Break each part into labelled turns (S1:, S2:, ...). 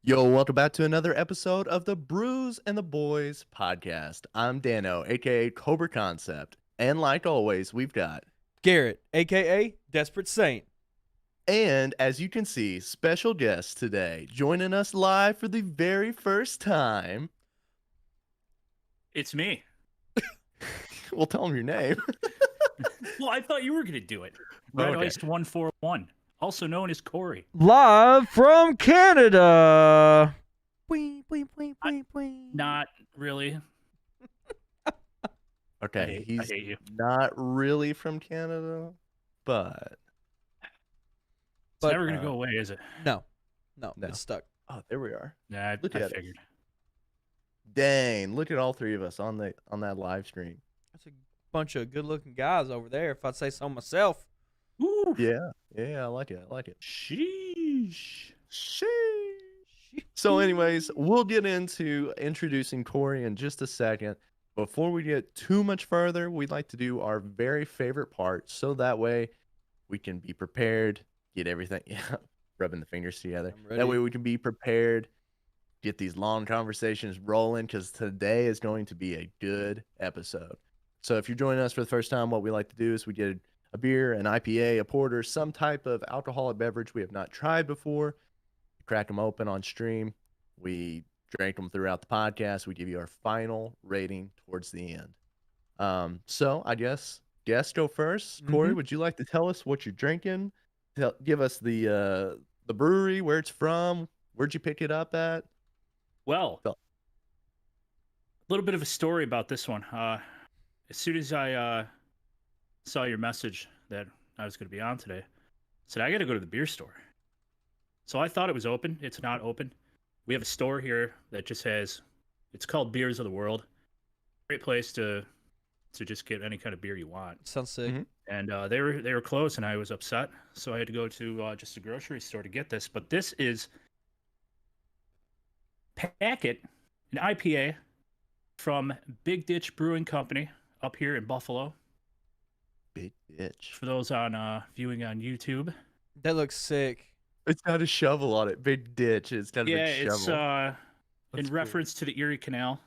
S1: Yo, welcome back to another episode of the Brews and the Boys podcast. I'm Dano, aka Cobra Concept, and like always, we've got,
S2: Garrett, a.k.a. Desperate Saint.
S1: and as you can see, special guest today, joining us live for the very first time.
S3: It's me.
S1: We'll tell him your name.
S3: Well, I thought you were going to do it. REDice141, also known as Corey.
S2: Live from Canada.
S3: Not really.
S1: Okay,
S3: I
S1: he's
S3: hate you.
S1: not really from Canada, but
S3: It's never going to go away, is it?
S2: No,
S1: No.
S2: it's stuck.
S1: oh, there we are.
S3: Nah,
S1: Look
S3: I
S1: at it.
S3: figured.
S1: Dang, look at all three of us on that live stream.
S2: That's a bunch of good-looking guys over there, if I'd say so myself.
S3: Ooh.
S1: Yeah, I like it.
S3: Sheesh.
S1: So anyways, we'll get into introducing Corey in just a second. Before we get too much further, we'd like to do our very favorite part, so that way we can be prepared, get everything, rubbing the fingers together.
S2: I'm ready.
S1: That way we can be prepared, get these long conversations rolling, because today is going to be a good episode. So if you're joining us for the first time, what we like to do is we get a beer, an IPA, a porter, some type of alcoholic beverage we have not tried before. We crack them open on stream. We drink them throughout the podcast. We give you our final rating towards the end. So I guess guest go first. Corey, would you like to tell us what you're drinking? Give us the brewery, where it's from, where'd you pick it up at?
S3: Well, a little bit of a story about this one. As soon as I saw your message that I was going to be on today, I said, I got to go to the beer store. So I thought it was open. It's not open. We have a store here that just has, it's called Beers of the World. Great place to just get any kind of beer you want.
S2: Sounds sick.
S3: And they were closed, and I was upset. So I had to go to just a grocery store to get this. But this is Packet, an IPA from Big Ditch Brewing Company up here in Buffalo.
S1: Big Ditch.
S3: For those on viewing on YouTube.
S2: That looks sick.
S1: It's got a shovel on it. Big Ditch. It's got a big shovel.
S3: It's in
S1: cool.
S3: reference to the Erie Canal.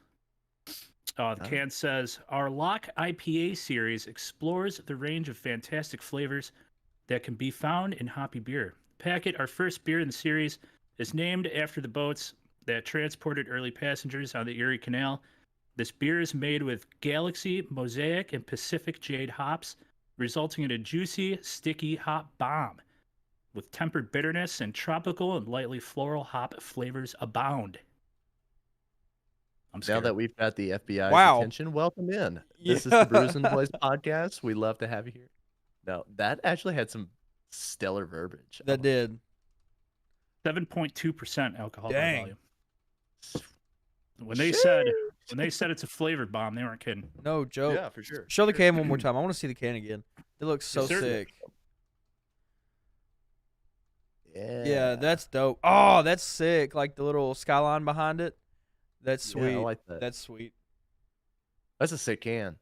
S3: The can says, our Lock IPA series explores the range of fantastic flavors that can be found in hoppy beer. Packet, our first beer in the series, is named after the boats that transported early passengers on the Erie Canal. This beer is made with Galaxy, Mosaic, and Pacific Jade hops, resulting in a juicy, sticky hop bomb. With tempered bitterness and tropical and lightly floral hop flavors abound. I'm scared.
S1: Now that we've got the FBI's
S2: Wow.
S1: attention, welcome in. This is
S2: Yeah.
S1: the Brews and the Boys podcast. We love to have you here. No, that actually had some stellar verbiage.
S2: That did.
S3: 7.2% alcohol by
S2: Dang.
S3: volume. When they said it's a flavored bomb, they weren't kidding.
S2: No joke.
S1: Yeah, for sure.
S2: Show the can one more time. I want to see the can again. It looks so
S3: Yes, sir.
S2: sick.
S1: Yeah.
S2: Yeah, that's dope. Oh, that's sick. Like the little skyline behind it. That's sweet.
S1: Yeah, I like that.
S2: That's sweet.
S1: That's a sick can.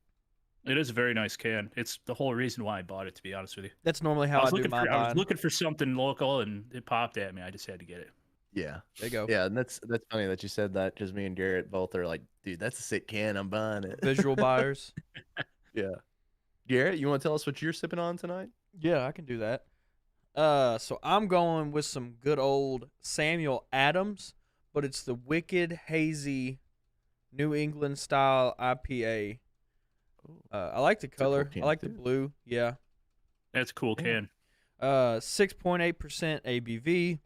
S3: It is a very nice can. It's the whole reason why I bought it, to be honest with you.
S2: That's normally how I do my
S3: I was
S2: buying.
S3: looking for something local, and it popped at me. I just had to get it.
S1: Yeah.
S2: There you go.
S1: Yeah, and that's funny that you said that, because me and Garrett both are like, dude, that's a sick can. I'm buying it.
S2: Visual buyers.
S1: Yeah. Garrett, you want to tell us what you're sipping on tonight?
S2: Yeah, I can do that. So I'm going with some good old Samuel Adams, but it's the Wicked Hazy New England style IPA. I like the
S1: a cool
S2: color.
S1: can,
S2: I like the
S1: too.
S2: blue. Yeah.
S3: That's a cool
S1: Yeah.
S3: can.
S2: 6.8% ABV,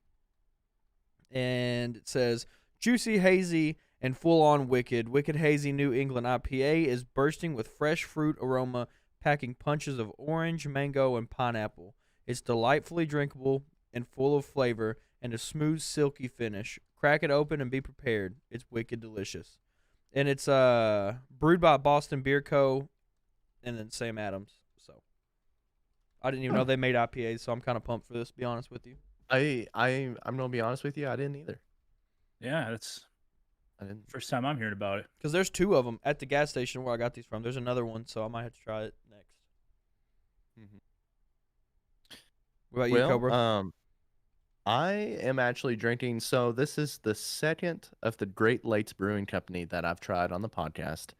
S2: and it says juicy, hazy, and full-on wicked. Wicked Hazy New England IPA is bursting with fresh fruit aroma, packing punches of orange, mango, and pineapple. It's delightfully drinkable and full of flavor and a smooth, silky finish. Crack it open and be prepared. It's wicked delicious. And it's brewed by Boston Beer Co. and then Sam Adams. So I didn't even know they made IPAs, so I'm kind of pumped for this, to be honest with you.
S1: I'm gonna be honest with you, I didn't either.
S3: Yeah, that's
S1: I didn't.
S3: first time I'm hearing about it.
S2: Because there's two of them at the gas station where I got these from. There's another one, so I might have to try it next.
S1: Mhm.
S2: What about you, Cobra?
S1: I am actually drinking. So this is the second of the Great Lakes Brewing Company that I've tried on the podcast,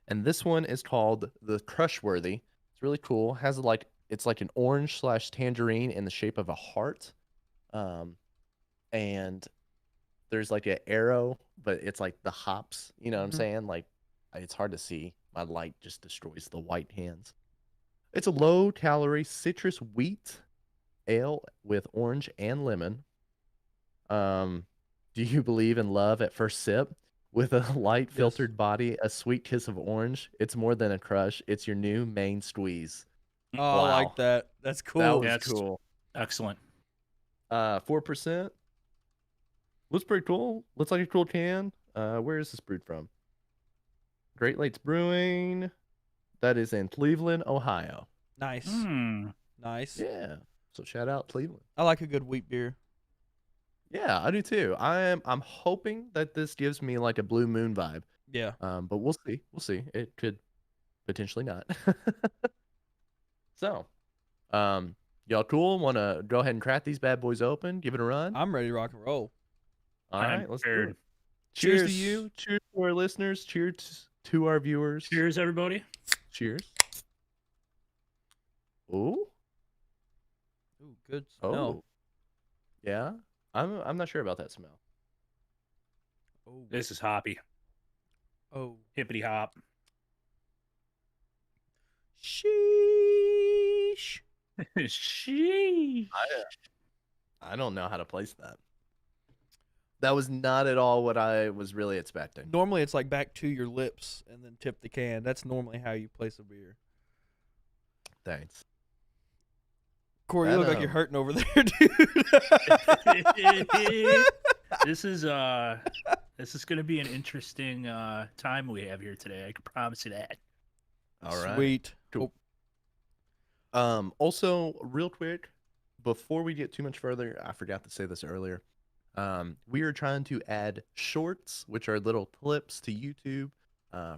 S1: and this one is called the Crushworthy. It's really cool. Has like it's like an orange / tangerine in the shape of a heart, and there's like an arrow, but it's like the hops. You know what I'm saying? Like it's hard to see. My light just destroys the white hands. It's a low-calorie citrus wheat ale with orange and lemon. Do you believe in love at first sip? With a light
S2: Yes.
S1: filtered body, a sweet kiss of orange. It's more than a crush. It's your new main squeeze.
S2: Oh, I
S1: Wow.
S2: like that. That's cool.
S1: That was
S3: That's
S1: cool.
S3: excellent.
S1: 4%. Looks pretty cool. Looks like a cool can. Where is this brewed from? Great Lakes Brewing. That is in Cleveland, Ohio.
S2: Nice. Nice.
S1: Yeah. So shout out Cleveland.
S2: I like a good wheat beer.
S1: Yeah, I do too. I'm hoping that this gives me like a Blue Moon vibe.
S2: Yeah.
S1: But we'll see. We'll see. It could potentially not. So, y'all cool? Want to go ahead and crack these bad boys open? Give it a run.
S2: I'm ready to rock and roll.
S1: All
S3: I'm
S1: right, let's do
S3: prepared.
S1: it. Cheers to
S2: Cheers.
S1: you. Cheers to our listeners. Cheers to our viewers.
S3: Cheers, everybody.
S1: Cheers. Ooh.
S2: Ooh, good
S1: Oh.
S2: smell.
S1: Yeah. I'm not sure about that smell.
S2: Oh.
S3: This is hoppy.
S2: Oh.
S3: Hippity hop.
S2: Sheesh.
S3: Sheesh.
S1: I don't know how to place that. That was not at all what I was really expecting.
S2: Normally it's like back to your lips and then tip the can. That's normally how you place a beer.
S1: Thanks.
S2: Corey, you
S1: That,
S2: look like you're hurting over there, dude.
S3: This is going to be an interesting time we have here today. I can promise you that.
S1: All right.
S2: Sweet.
S1: Cool. Also, real quick, before we get too much further, I forgot to say this earlier. We are trying to add shorts, which are little clips to YouTube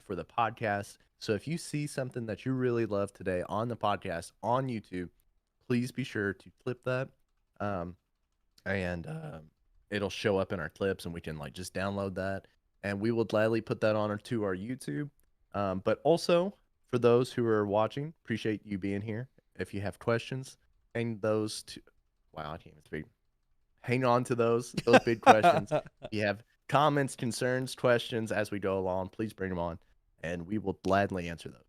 S1: for the podcast. So if you see something that you really love today on the podcast on YouTube, please be sure to clip that. And it'll show up in our clips and we can like just download that. And we will gladly put that on to our YouTube. But also, for those who are watching, appreciate you being here. If you have questions, hang those to... Wow, I can't even speak. Hang on to those big questions. If you have comments, concerns, questions as we go along, please bring them on, and we will gladly answer those.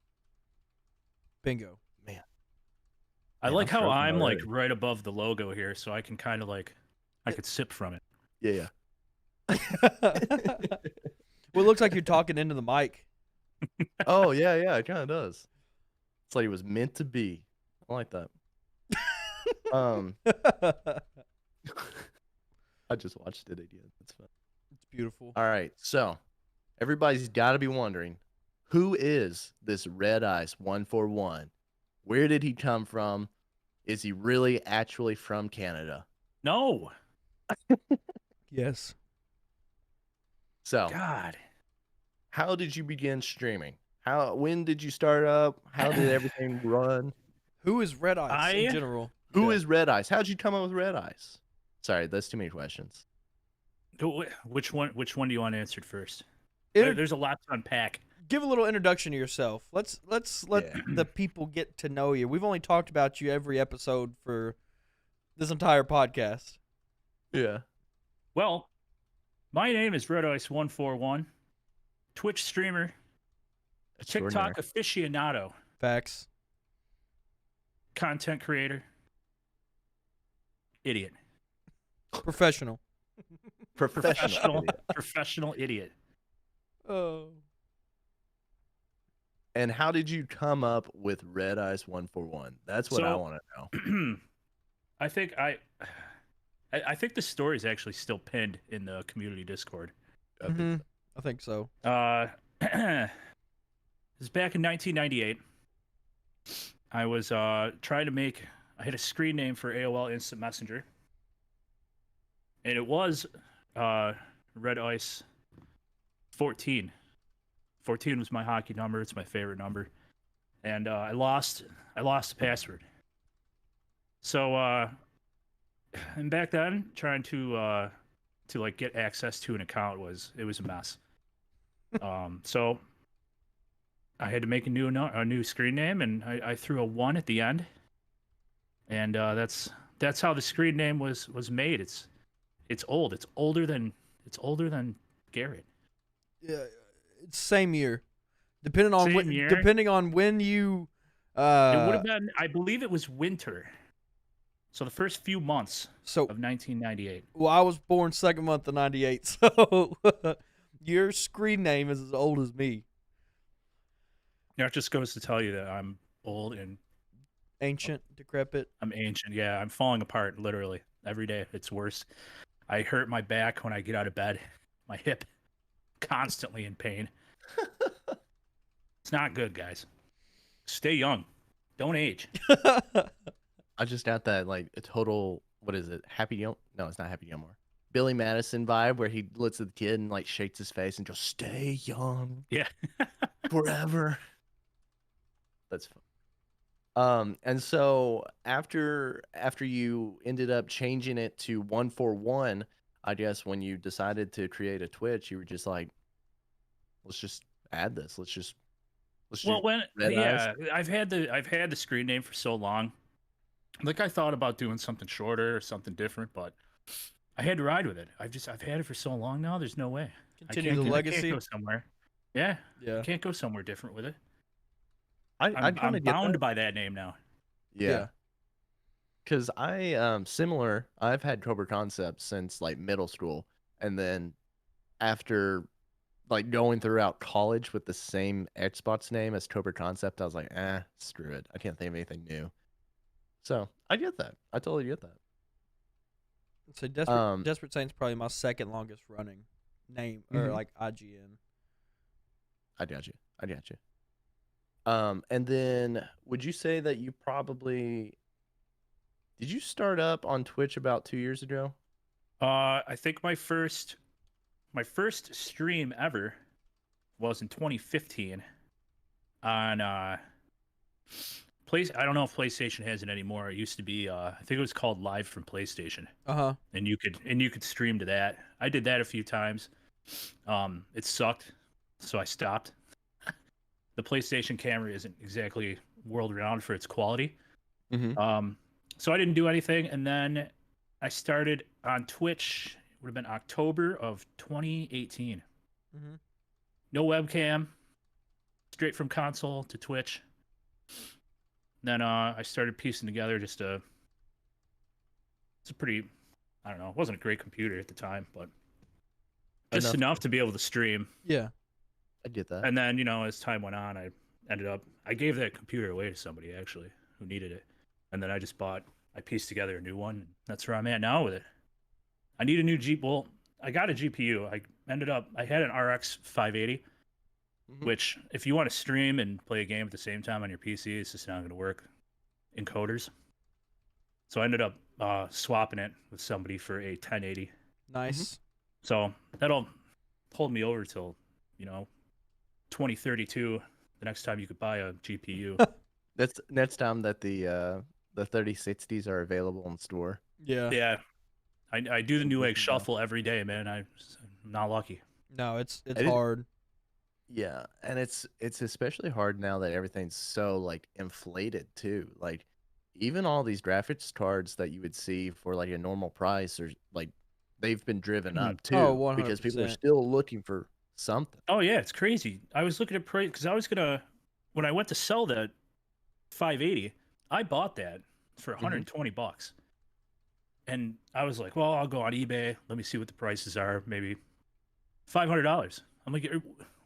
S2: Bingo.
S1: Man.
S3: I
S1: Man,
S3: like how
S1: stroking
S3: I'm like
S1: already.
S3: right above the logo here, so I can kind of like, I could sip from it.
S1: Yeah.
S2: Well, it looks like you're talking into the mic.
S1: Oh, yeah, it kind of does. It's like it was meant to be. I like that. I just watched it again. It's fun.
S2: It's beautiful.
S1: All right, so everybody's got to be wondering, who is this REDice141? Where did he come from? Is he really actually from Canada?
S3: No.
S2: Yes.
S1: So,
S3: God.
S1: how did you begin streaming? When did you start up? How did everything run?
S2: Who is Red Ice in
S3: I-
S2: general?
S1: Who
S2: Yeah.
S1: is REDice? How'd you come up with REDice? Sorry, that's too many questions.
S3: Which one do you want answered first?
S2: Inter-
S3: There's a lot to unpack.
S2: Give a little introduction to yourself. Let's let
S1: Yeah.
S2: the people get to know you. We've only talked about you every episode for this entire podcast.
S1: Yeah.
S3: Well, my name is REDice141, Twitch streamer, TikTok aficionado,
S2: Facts.
S3: content creator, idiot,
S2: Professional.
S1: Professional.
S3: professional idiot.
S2: Oh.
S1: And how did you come up with REDice141? That's what I
S3: So-
S1: want to know.
S3: I think I think the story is actually still pinned in the community Discord.
S2: Mhm. I think so.
S3: This is back in 1998. I was trying to make. I had a screen name for AOL Instant Messenger, and it was Red Ice 14. 14 was my hockey number. It's my favorite number, and I lost the password. So And back then, trying to like get access to an account was a mess. So I had to make a new screen name, and I threw a 1 at the end, and that's how the screen name was made. It's old. It's older than Garrett.
S2: Yeah, it's same year. Depending on
S3: Same year.
S2: depending on when you
S3: It would have been, I believe it was winter. So the first few months
S2: so
S3: of 1998.
S2: well, I was born second month of 98, so your screen name is as old as me.
S3: That just goes to tell you that I'm old and
S2: Ancient, decrepit.
S3: I'm ancient. Yeah, I'm falling apart literally every day. It's worse. I hurt my back when I get out of bed. My hip, constantly in pain. It's not good, guys. Stay young. Don't age.
S1: I just got that like a total, what is it? Happy Gilmore? No, it's not Happy Gilmore. Billy Madison vibe where he looks at the kid and like shakes his face and goes, "Stay young
S3: Yeah.
S1: forever." That's fun. And so after you ended up changing it to 141, I guess when you decided to create a Twitch, you were just like, let's just add this. Let's
S3: Well,
S1: do
S3: when
S1: REDice.
S3: I've had the screen name for so long. Like I thought about doing something shorter or something different, but I had to ride with it. I've had it for so long now. There's no way.
S2: Continue the
S3: I
S2: legacy.
S3: can't go somewhere. Yeah.
S2: Yeah.
S3: I can't go somewhere different with it.
S1: I
S3: I'm
S1: kind of get
S3: bound
S1: that.
S3: by that name now.
S1: Yeah. Because similar, I've had Cobra Concepts since like middle school. And then after like going throughout college with the same Xbox name as Cobra Concept, I was like, screw it. I can't think of anything new. So I get that. I totally get that.
S2: So Desperate Saints probably my second longest running name or like IGN.
S1: I got you. And then would you say that you probably did you start up on Twitch about 2 years ago?
S3: I think my first stream ever was in 2015 on I don't know if PlayStation has it anymore. It used to be I think it was called Live from PlayStation. And you could stream to that. I did that a few times. It sucked, so I stopped. The PlayStation camera isn't exactly world renowned for its quality. So I didn't do anything, and then I started on Twitch. It would have been October of 2018. No webcam, straight from console to Twitch. Then I started piecing together it's a pretty, I don't know, it wasn't a great computer at the time, but just enough to be able to stream.
S2: Yeah.
S1: I get that.
S3: And then, as time went on, I gave that computer away to somebody actually who needed it. And then I pieced together a new one. And that's where I'm at now with it. I need a new I got a GPU. I had an RX 580, which if you want to stream and play a game at the same time on your PC, it's just not going to work in coders. So I ended up swapping it with somebody for a 1080.
S2: Nice.
S3: So that'll hold me over till, 2032, the next time you could buy a GPU.
S1: That's next time that the 3060s are available in store.
S2: Yeah.
S3: Yeah. I do the Newegg shuffle every day, man. I'm not lucky.
S2: No, it's hard.
S1: Yeah, and it's especially hard now that everything's so like inflated too. Like even all these graphics cards that you would see for like a normal price are like they've been driven up too.
S2: Oh, 100%.
S1: Because people are still looking for something.
S3: Oh yeah, it's crazy. I was looking at price because I was gonna, when I went to sell that 580, I bought that for $120. And I was like, well, I'll go on eBay. Let me see what the prices are. Maybe $500. I'm like,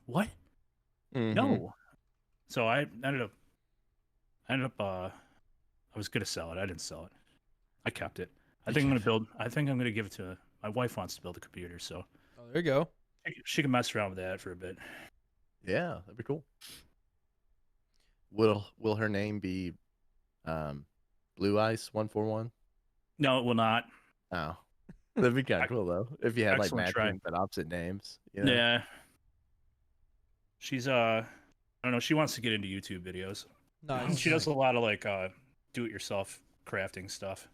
S3: what? No. So I ended up, I was going to sell it. I didn't sell it. I kept it. I think I'm going to give it to, my wife wants to build a computer. So
S2: there you go.
S3: She can mess around with that for a bit.
S1: Yeah, that'd be cool. Will her name be Blue Ice 141?
S3: No, it will not.
S1: Oh, that'd be kind of cool though. If you had like
S3: Excellent
S1: matching but opposite names. You know?
S3: Yeah. She's I don't know. She wants to get into YouTube videos.
S2: Nice.
S3: She does a lot of like do-it-yourself crafting stuff.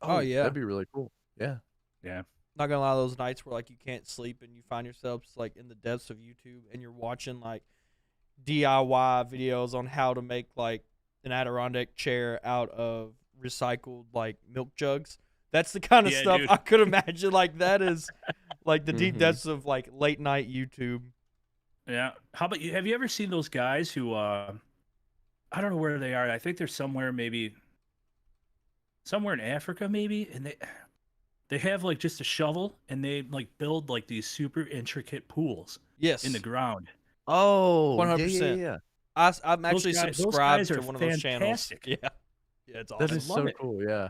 S2: Oh, yeah.
S1: That'd be really cool. Yeah.
S3: Yeah.
S2: Not gonna lie, those nights where like you can't sleep and you find yourself like in the depths of YouTube and you're watching like DIY videos on how to make like an Adirondack chair out of recycled like milk jugs. That's the kind of
S3: Yeah,
S2: stuff
S3: dude.
S2: I could imagine. Like that is like the deep
S1: Mhm.
S2: depths of like late night YouTube.
S3: Yeah. How about you? Have you ever seen those guys who I don't know where they are. I think they're maybe somewhere in Africa, maybe, and they have like just a shovel and they like build like these super intricate pools
S2: Yes,
S3: in the ground.
S1: Oh, yeah,
S2: 100%.
S1: yeah.
S2: I'm actually
S3: Those guys
S2: subscribed
S3: are
S2: to one of those channels.
S3: fantastic.
S2: Yeah, yeah, it's
S1: That
S2: awesome.
S1: is
S3: love
S1: so
S3: it.
S1: cool, yeah.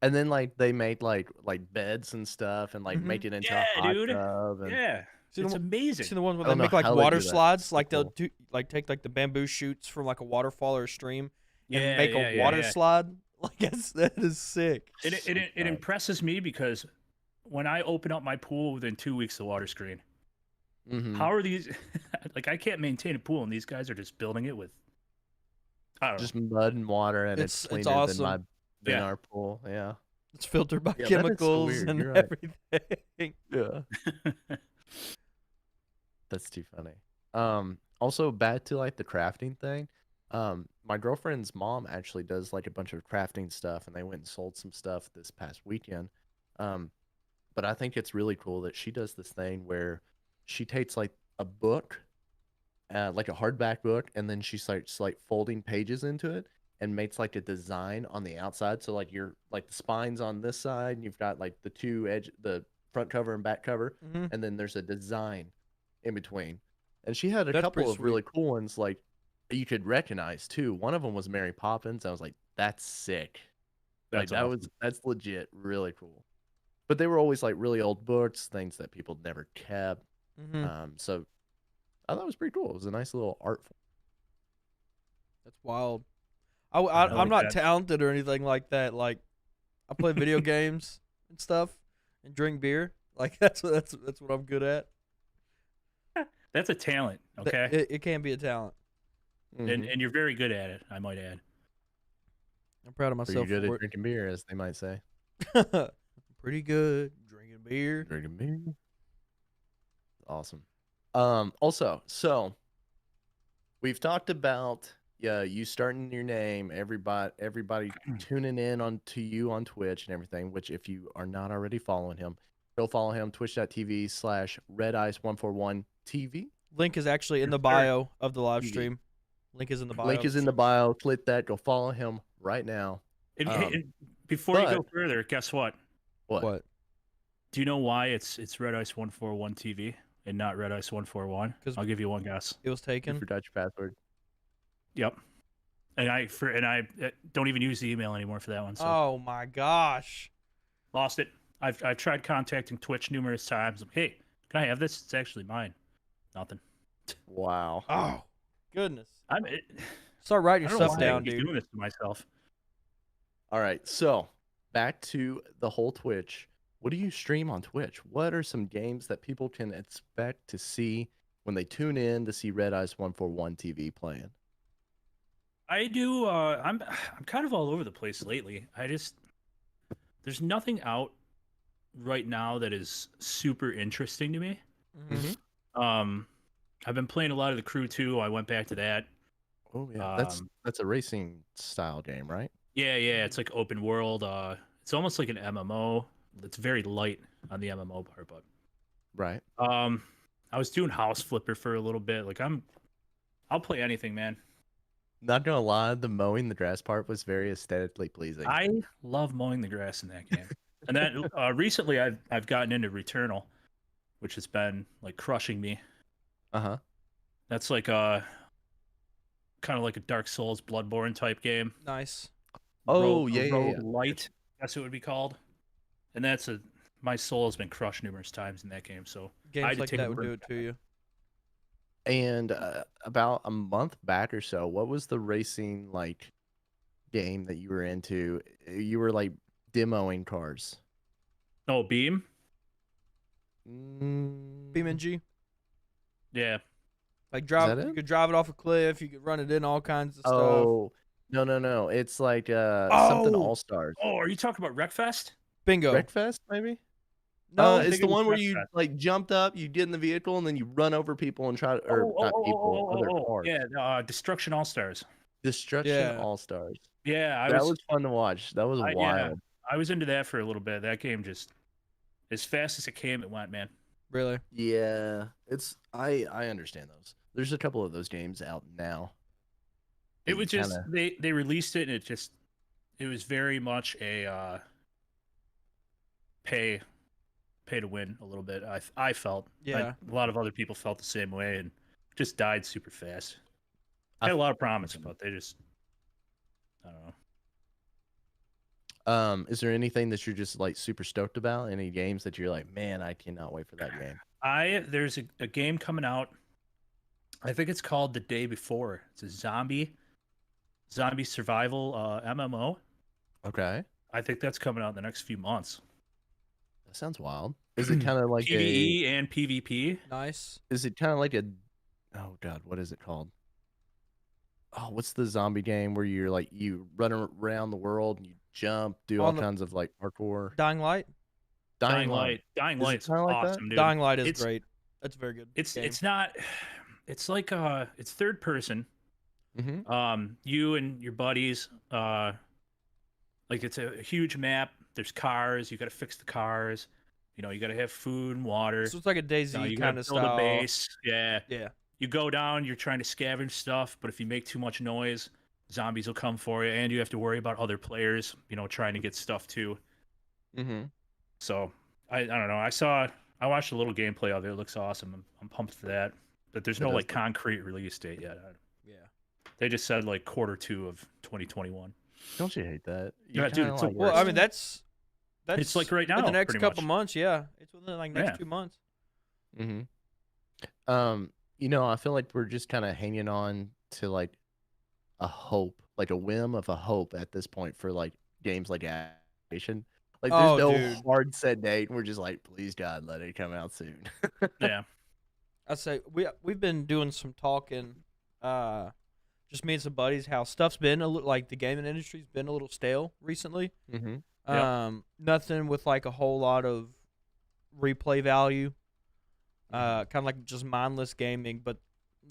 S1: And then like they made like beds and stuff and like
S2: Mhm.
S1: make it into
S3: Yeah,
S1: a hot
S3: dude.
S1: tub and
S3: Yeah,
S2: Seen
S3: it's
S2: the,
S3: amazing.
S2: seen the ones where
S1: I
S2: they
S1: don't know
S2: make like
S1: how they
S2: water
S1: do that.
S2: slides,
S1: It's so
S2: like they'll
S1: cool.
S2: do like take like the bamboo shoots from like a waterfall or a stream and
S3: Yeah,
S2: make
S3: yeah,
S2: a
S3: yeah,
S2: water
S3: yeah.
S2: slide. Like that is sick.
S3: It
S1: So
S3: it
S1: fun.
S3: impresses me because when I open up my pool within 2 weeks, the water screen.
S1: Mhm.
S3: How are these? Like I can't maintain a pool, and these guys are just building it with. I don't know.
S1: Just mud and water and it's
S2: It's
S1: cleaner than
S2: awesome.
S3: Yeah.
S1: our pool. Yeah.
S2: It's filtered by
S1: Yeah, that is so
S2: chemicals
S1: weird.
S2: and
S1: You're right.
S2: everything.
S1: Yeah. That's too funny. Also back to like the crafting thing. My girlfriend's mom actually does like a bunch of crafting stuff and they went and sold some stuff this past weekend. Um, but I think it's really cool that she does this thing where she takes like a book, like a hardback book, and then she starts like folding pages into it and makes like a design on the outside. So like you're like the spines on this side, and you've got like the front cover and back cover,
S2: Mhm.
S1: and then there's a design in between. And she had a
S2: That's
S1: couple
S2: pretty
S1: of really cool ones like you could recognize too. One of them was Mary Poppins. I was like, that's sick. Like
S3: That's awesome.
S1: that's legit, really cool. But they were always like really old books, things that people never kept. So I thought it was pretty cool. It was a nice little art form.
S2: That's wild.
S3: I
S2: I'm
S3: like
S2: not
S3: that.
S2: talented or anything like that. Like I play video games and stuff and drink beer. Like that's what I'm good at.
S3: That's a talent, okay?
S2: It can be a talent.
S3: And
S1: Mhm.
S3: you're very good at it, I might add.
S2: I'm proud of
S1: Pretty
S2: myself
S1: good
S2: for
S1: at drinking beer, as they might say.
S2: it. Pretty good drinking beer.
S1: Drinking beer. Awesome. Also, so we've talked about you starting your name, everybody tuning in on to you on Twitch and everything, which if you are not already following him, go follow him, twitch.tv/REDice141tv.
S2: Link is actually in the
S3: Yes, sir.
S2: bio of the live
S1: TV.
S2: stream. Link is in the bio.
S1: Link is in the bio. Click that. Go follow him right now.
S3: And before you go
S1: but-
S3: further, guess what?
S2: What?
S3: Do you know why it's REDice141tv and not REDice141?
S2: 'Cause-
S3: I'll give you one guess.
S2: It was
S1: You
S2: taken.
S1: forgot your password.
S3: Yep. And I don't even use the email anymore for that one. So
S2: Oh my gosh.
S3: lost it. I've tried contacting Twitch numerous times. Hey, can I have this? It's actually mine. Nothing.
S1: Wow.
S2: Oh goodness.
S3: I'm.
S2: Start writing
S3: I
S2: your
S3: don't know
S2: stuff
S3: why I
S2: down,
S3: keep
S2: dude.
S3: doing this to myself.
S1: All right. So back to the whole Twitch. What do you stream on Twitch? What are some games that people can expect to see when they tune in to see REDice141tv playing?
S3: I do. I'm kind of all over the place lately. There's nothing out right now that is super interesting to me.
S2: Mhm.
S3: I've been playing a lot of the Crew 2. I went back to that.
S1: Oh yeah, that's a racing style game, right?
S3: Yeah, it's like open world. It's almost like an MMO. It's very light on the MMO part, but
S1: Right.
S3: I was doing House Flipper for a little bit. Like I'll play anything, man.
S1: Not gonna lie, the mowing the grass part was very aesthetically pleasing.
S3: I love mowing the grass in that game. And then recently I've gotten into Returnal, which has been like crushing me.
S1: Uh-huh.
S3: That's like kind of like a Dark Souls Bloodborne type game.
S2: Nice.
S1: Oh, yeah.
S3: Light, that's what it would be called. And my soul has been crushed numerous times in that game. So I had
S2: Games
S3: to
S2: like
S3: take a
S2: that would do
S3: break.
S2: it to you.
S1: And about a month back or so, what was the racing like game that you were into? You were like demoing cars.
S3: Oh, Beam.
S2: BeamNG.
S3: Yeah.
S2: Like
S1: that
S2: you
S1: it?
S2: could drive it off a cliff, you could run it in all kinds of stuff.
S1: Oh, No. It's like something
S3: Oh,
S1: All Stars.
S3: oh, are you talking about Wreckfest?
S2: Bingo.
S1: Wreckfest, maybe.
S2: No,
S3: I
S1: It's
S3: think
S1: the
S3: it was
S1: one where you
S3: Wreckfest.
S1: like jumped up, you get in the vehicle, and then you run over people and try to, or not people, other cars.
S3: Yeah, Destruction All Stars.
S1: Destruction
S2: Yeah.
S1: All Stars.
S3: Yeah,
S1: That was fun to watch. That was
S3: yeah,
S1: wild.
S3: I was into that for a little bit. That game just as fast as it came, it went, man.
S2: really.
S1: Yeah, it's I understand those. There's a couple of those games out now.
S3: It
S1: that
S3: was
S1: you
S3: just
S1: kinda,
S3: they released it and it was very much a pay to win a little bit. I felt.
S2: Yeah.
S3: A lot of other people felt the same way and just died super fast.
S1: I
S3: Had a
S1: f-
S3: lot of promise, but they just I don't know.
S1: Is there anything that you're just like super stoked about? Any games that you're like, man, I cannot wait for that game?
S3: There's a game coming out. I think it's called The Day Before. It's a zombie survival MMO.
S1: Okay,
S3: I think that's coming out in the next few months.
S1: that sounds wild. Is it kind of like
S3: PvE and PvP?
S2: Nice.
S1: Is it kind of like a? Oh God, what is it called? Oh, what's the zombie game where you're like you run around the world and you jump, do all
S2: On the
S1: kinds of like parkour?
S2: Dying Light.
S3: Dying Light. Dying
S1: Is it
S3: Light's
S1: kinda like that?
S3: awesome, dude.
S2: Dying Light is
S3: It's
S2: great. That's a very good. game.
S3: it's not. It's like it's third person.
S1: Mm-hmm.
S3: You and your buddies. Like it's a huge map. There's cars. You got to fix the cars. You know, you got to have food and water.
S2: So it's like a DayZ
S3: You
S2: kind
S3: gotta
S2: of
S3: build
S2: style.
S3: a base. Yeah.
S2: Yeah.
S3: You go down. You're trying to scavenge stuff, but if you make too much noise, zombies will come for you, and you have to worry about other players. You know, trying to get stuff too.
S1: Mm-hmm.
S3: So I don't know. I watched a little gameplay of it. It looks awesome. I'm pumped for that. But there's
S1: It
S3: no
S1: does
S3: like
S1: look-
S3: concrete release date yet.
S2: Yeah.
S3: They just said like Q2 of 2021.
S1: Don't you hate that?
S3: Yeah, dude, it's like
S2: Well, I mean that's
S3: It's like right
S2: in
S3: now,
S2: the next
S3: pretty
S2: couple
S3: much.
S2: months. Yeah, it's within like next
S3: Yeah.
S2: 2 months.
S1: Mm-hmm. I feel like we're just kind of hanging on to like a hope, like a whim of a hope at this point for like games like Aviation. Like there's
S2: Oh,
S1: no
S2: dude.
S1: hard set date. We're just like, please God, let it come out soon.
S3: Yeah.
S2: I say we've been doing some talking, just me and some buddies. How stuff's been a little like the gaming industry's been a little stale recently.
S1: Mm-hmm.
S2: Nothing with like a whole lot of replay value. Kind of like just mindless gaming, but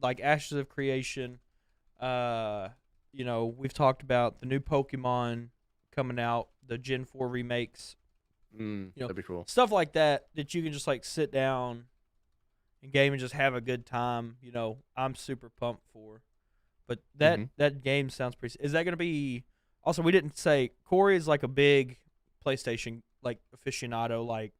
S2: like Ashes of Creation. We've talked about the new Pokemon coming out, the Gen 4 remakes,
S1: That'd be cool.
S2: stuff like that you can just like sit down and game and just have a good time. I'm super pumped for. But that game sounds pretty. Is that going to be? Also, we didn't say Corey is like a big PlayStation like aficionado. Like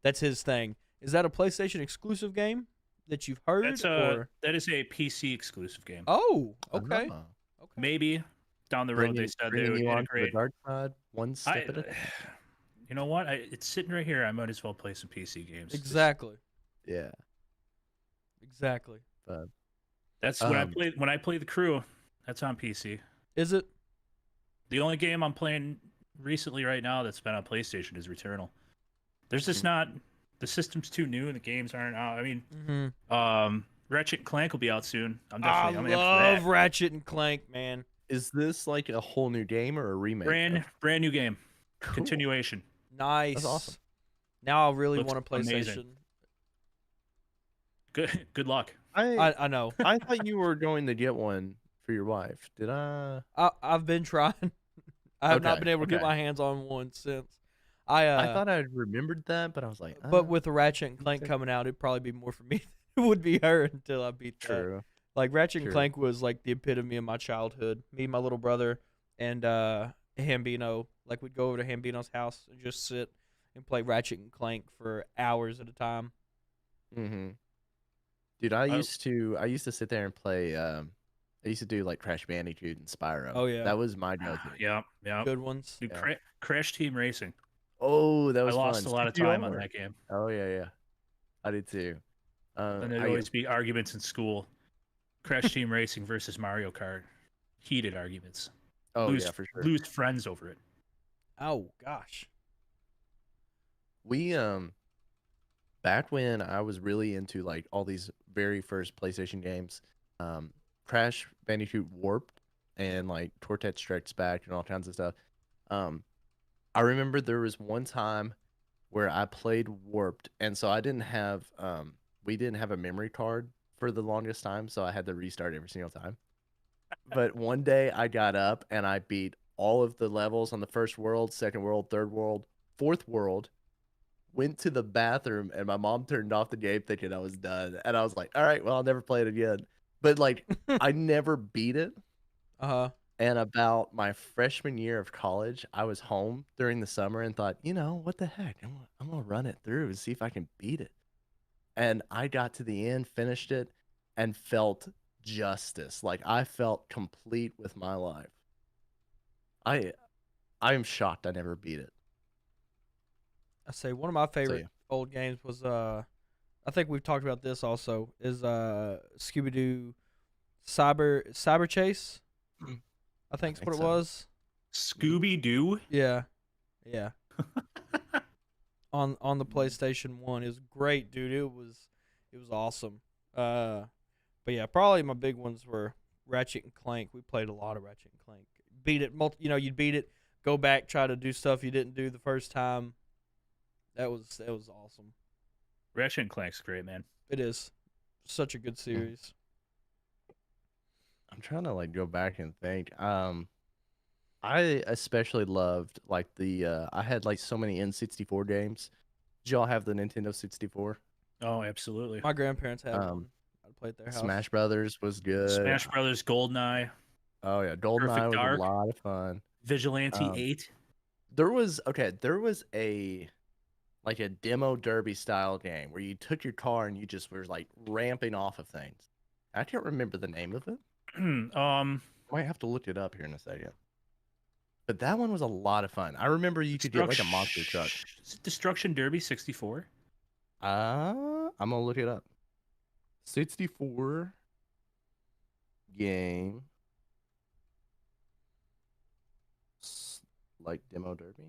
S2: that's his thing. Is that a PlayStation exclusive game that you've heard?
S3: That is a PC exclusive game.
S2: Oh, okay.
S1: Uh-huh.
S2: Okay.
S3: Maybe down the road they said they
S1: bringing
S3: would
S1: you on to the
S3: integrate.
S1: dark side, one step at a time.
S3: You know what? It's sitting right here. I might as well play some PC games.
S2: Exactly.
S1: Yeah.
S2: Exactly.
S1: But
S3: That's when I play the Crew. That's on PC.
S2: Is it?
S3: The only game I'm playing recently right now that's been on PlayStation is Returnal. There's just not the system's too new and the games aren't out. I mean, Ratchet and Clank will be out soon. I'm definitely I'm
S2: love
S3: in for
S2: Ratchet and Clank, man.
S1: is this like a whole new game or a remake?
S3: that. Brand new game.
S1: Cool.
S3: Continuation.
S2: Nice.
S1: That's awesome.
S2: Now I really
S3: Looks
S2: want a PlayStation.
S3: amazing. Good luck.
S2: I know.
S1: I thought you were going to get one for your wife. Did I?
S2: I've been trying. I have not
S1: Okay,
S2: been able to get
S1: okay.
S2: my hands on one since.
S1: I thought I remembered that, but I was like,
S2: But with the Ratchet and Clank coming out, it'd probably be more for me than it would be her until I beat that.
S1: true.
S2: Like Ratchet and
S1: True.
S2: Clank was like the epitome of my childhood. Me, my little brother, and Hambino. Like we'd go over to Hambino's house and just sit and play Ratchet and Clank for hours at a time.
S1: Mm-hmm. Dude, I used to sit there and play. I used to do like Crash Bandicoot and Spyro.
S2: Oh, yeah.
S1: that was my go-to.
S3: Yeah.
S2: Good ones.
S3: Dude,
S1: Yeah.
S3: Crash Team Racing.
S1: Oh, that
S3: I
S1: was
S3: lost
S1: fun.
S3: a lot of time on that game.
S1: Oh yeah. I did too.
S3: And there'd always be arguments in school. Crash Team Racing versus Mario Kart. Heated arguments.
S1: Oh yeah, for sure.
S3: Lose friends over it.
S2: Oh gosh.
S1: We back when I was really into like all these very first PlayStation games, Crash Bandicoot Warped and like Tortet Strikes Back and all kinds of stuff. I remember there was one time where I played Warped, and so I didn't have we didn't have a memory card for the longest time, so I had to restart every single time. But one day I got up and I beat all of the levels on the first world, second world, third world, fourth world. Went to the bathroom and my mom turned off the game thinking I was done. And I was like, all right, well, I'll never play it again. But like, I never beat it.
S2: Uh-huh.
S1: And about my freshman year of college, I was home during the summer and thought, what the heck? I'm going to run it through and see if I can beat it. And I got to the end, finished it, and felt justice. Like I felt complete with my life. I am shocked I never beat it.
S2: I say one of my favorite
S1: yeah.
S2: old games was I think we've talked about this also, is Scooby Doo Cyber Chase. I think's what it was.
S3: Scooby Doo?
S2: Yeah. Yeah. on the PlayStation 1. It was great, dude. It was awesome. But yeah, probably my big ones were Ratchet and Clank. We played a lot of Ratchet and Clank. Beat it you'd beat it, go back, try to do stuff you didn't do the first time. That was awesome.
S3: Ratchet and Clank's great, man.
S2: It is such a good series.
S1: I'm trying to like go back and think. I especially loved like I had like so many N64 games. Did y'all have the Nintendo 64?
S3: Oh, absolutely.
S2: My grandparents had one. I played their house.
S1: Smash Brothers was good.
S3: Smash Brothers, GoldenEye.
S1: Oh yeah, GoldenEye was a lot of fun.
S3: Vigilante 8.
S1: There was a like a demo derby style game where you took your car and you just were like ramping off of things. I can't remember the name of it. I might have to look it up here in a second. But that one was a lot of fun. I remember you could get like a monster truck.
S3: Destruction Derby 64.
S1: I'm gonna look it up. 64 game like demo derby.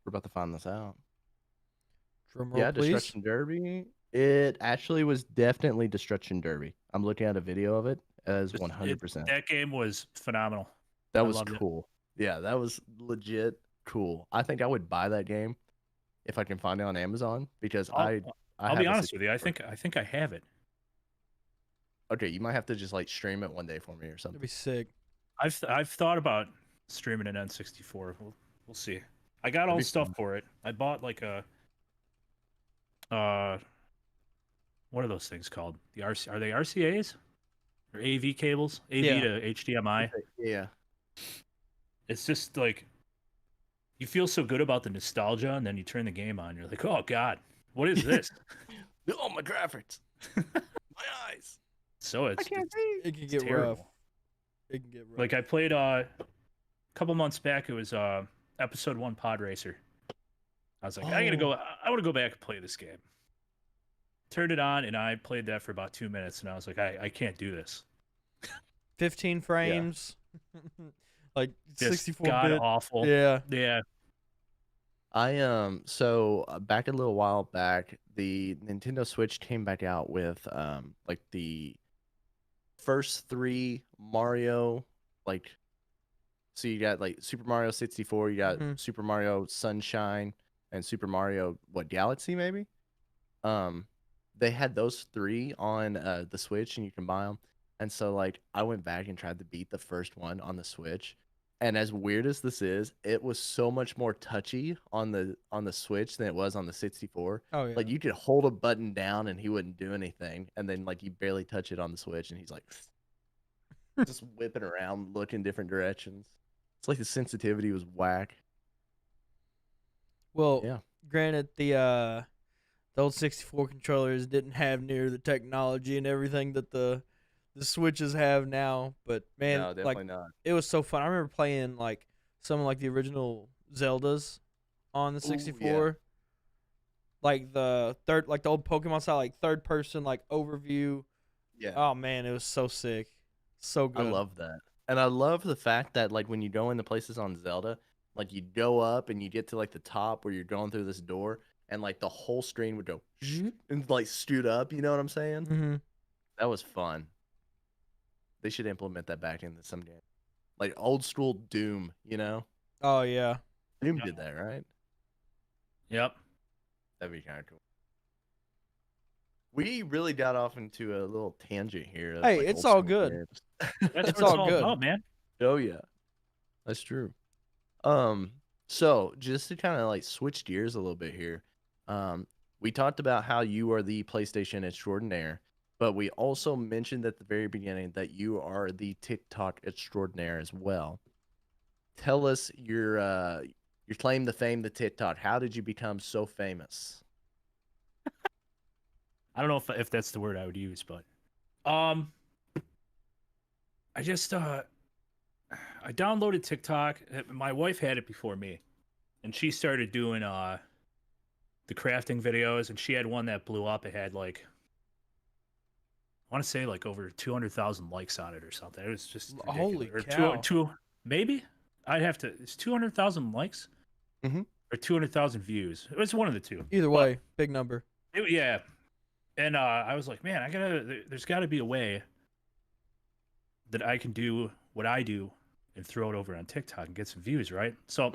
S1: We're about to find this out.
S2: Drum roll, please.
S1: Destruction Derby. It actually was definitely Destruction Derby. I'm looking at a video of it as 100%.
S3: That game was phenomenal.
S1: That was cool. Yeah, that was legit cool. I think I would buy that game if I can find it on Amazon because I'll
S3: be honest with you. I think I have it.
S1: Okay, you might have to just like stream it one day for me or something.
S2: That'd be sick.
S3: I've thought about streaming it on 64. We'll see. I got all the stuff for it. I bought like a what are those things called? Are they RCAs or AV cables? AV to HDMI.
S1: Yeah.
S3: It's just like you feel so good about the nostalgia, and then you turn the game on, you're like, oh god, what is this?
S1: Oh, my graphics, my eyes.
S3: So
S2: it can get rough. It can get rough.
S3: Like I played a couple months back. It was episode 1 Pod Racer. I was like, I want to go back and play this game. Turned it on and I played that for about 2 minutes, and I was like, I can't do this.
S2: 15 frames. Like 64
S3: god
S2: bit.
S3: Awful.
S2: Yeah.
S1: So back a little while back, the Nintendo Switch came back out with like the first 3 Mario, like, so you got like Super Mario 64, you got Super Mario Sunshine, and Super Mario Galaxy maybe. They had those 3 on the Switch, and you can buy them. And so like I went back and tried to beat the first one on the Switch. And as weird as this is, it was so much more touchy on the Switch than it was on the 64.
S2: Oh yeah.
S1: Like you could hold a button down and he wouldn't do anything, and then like you barely touch it on the Switch and he's like just whipping around, looking different directions. It's like the sensitivity was whack.
S2: Well,
S1: yeah.
S2: Granted, the old 64 controllers didn't have near the technology and everything that the Switches have now, but man,
S1: no, definitely not.
S2: It was so fun. I remember playing like some of like the original Zeldas on the 64.
S1: Ooh, yeah.
S2: Like the old Pokemon style, like third person, like overview.
S1: Yeah.
S2: Oh man, it was so sick. So good.
S1: I love that. And I love the fact that like when you go into places on Zelda, like you go up and you get to like the top where you're going through this door, and like the whole screen would go and like scoot up, you know what I'm saying?
S2: Mm-hmm.
S1: That was fun. They should implement that back into some game, like old school Doom. You know,
S2: Oh yeah.
S1: Doom did that, right?
S3: Yep.
S1: That'd be kind of cool. We really got off into a little tangent here. Of,
S2: Hey,
S1: like,
S2: it's
S1: old
S2: all
S1: school
S2: good.
S1: games.
S3: That's
S2: It's
S3: what it's
S2: all
S3: all
S2: good.
S3: about, man.
S1: Oh yeah, that's true. So just to kind of like switch gears a little bit here, we talked about how you are the PlayStation extraordinaire, but we also mentioned at the very beginning that you are the TikTok extraordinaire as well. Tell us your claim to fame, the TikTok. How did you become so famous?
S3: I don't know if that's the word I would use, but I just I downloaded TikTok. My wife had it before me, and she started doing the crafting videos, and she had one that blew up. It had like, I want to say like over 200,000 likes on it or something. It was just ridiculous.
S2: Holy
S3: Or
S2: cow.
S3: two, maybe I'd have to. It's 200,000 likes or 200,000 views. It was one of the two.
S2: Either
S3: But
S2: way, big number.
S3: yeah, and I was like, man, there's got to be a way that I can do what I do and throw it over on TikTok and get some views, right? So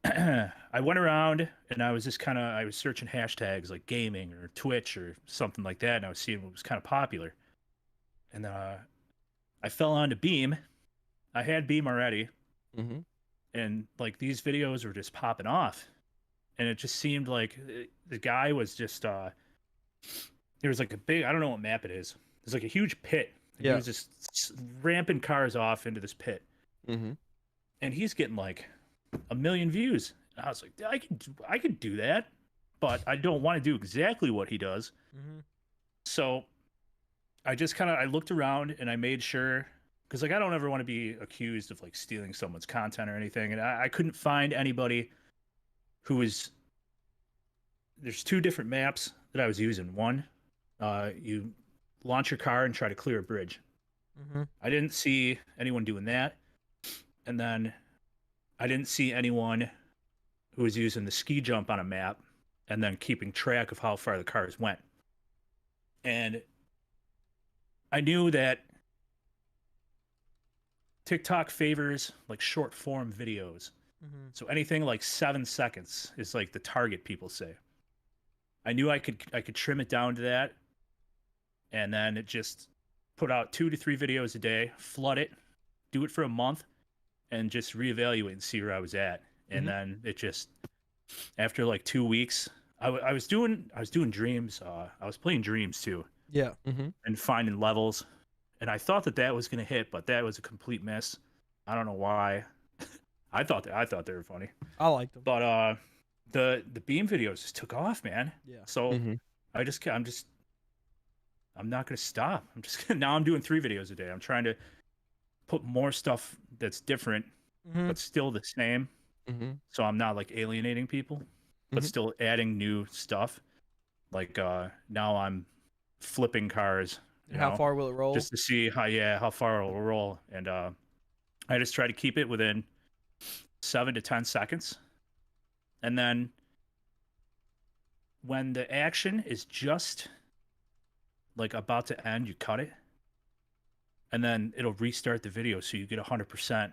S3: I went around and I was just I was searching hashtags like gaming or Twitch or something like that, and I was seeing what was kind of popular. And I fell onto Beam. I had Beam already, and like these videos were just popping off, and it just seemed like the guy was just there was like a big, I don't know what map it is. There's like a huge pit. And
S2: Yeah.
S3: He was just ramping cars off into this pit,
S1: Mm-hmm.
S3: and he's getting like 1 million views. And I was like, I could do that, but I don't want to do exactly what he does. So I just I looked around and I made sure, because like I don't ever want to be accused of like stealing someone's content or anything, and I couldn't find anybody who was. There's two different maps that I was using. One, you launch your car and try to clear a bridge. I didn't see anyone doing that, and then I didn't see anyone who was using the ski jump on a map and then keeping track of how far the cars went. And I knew that TikTok favors like short form videos. So anything like 7 seconds is like the target, people say. I knew I could trim it down to that, and then it just put out 2 to 3 videos a day, flood it, do it for a month, and just reevaluate and see where I was at. And then it just, after like 2 weeks, I was doing dreams. I was playing dreams too.
S2: Yeah.
S3: And finding levels, and I thought that was gonna hit, but that was a complete miss. I don't know why. I thought they were funny.
S2: I liked them.
S3: But the Beam videos just took off, man.
S2: Yeah.
S3: So I'm not gonna stop. Now I'm doing 3 videos a day. I'm trying to put more stuff that's different, but still the same. So I'm not like alienating people, but still adding new stuff. Like now I'm flipping cars.
S2: How far will it roll?
S3: Just to see how far it will roll. And I just try to keep it within 7 to 10 seconds. And then when the action is just like about to end, you cut it. And then it'll restart the video so you get 100%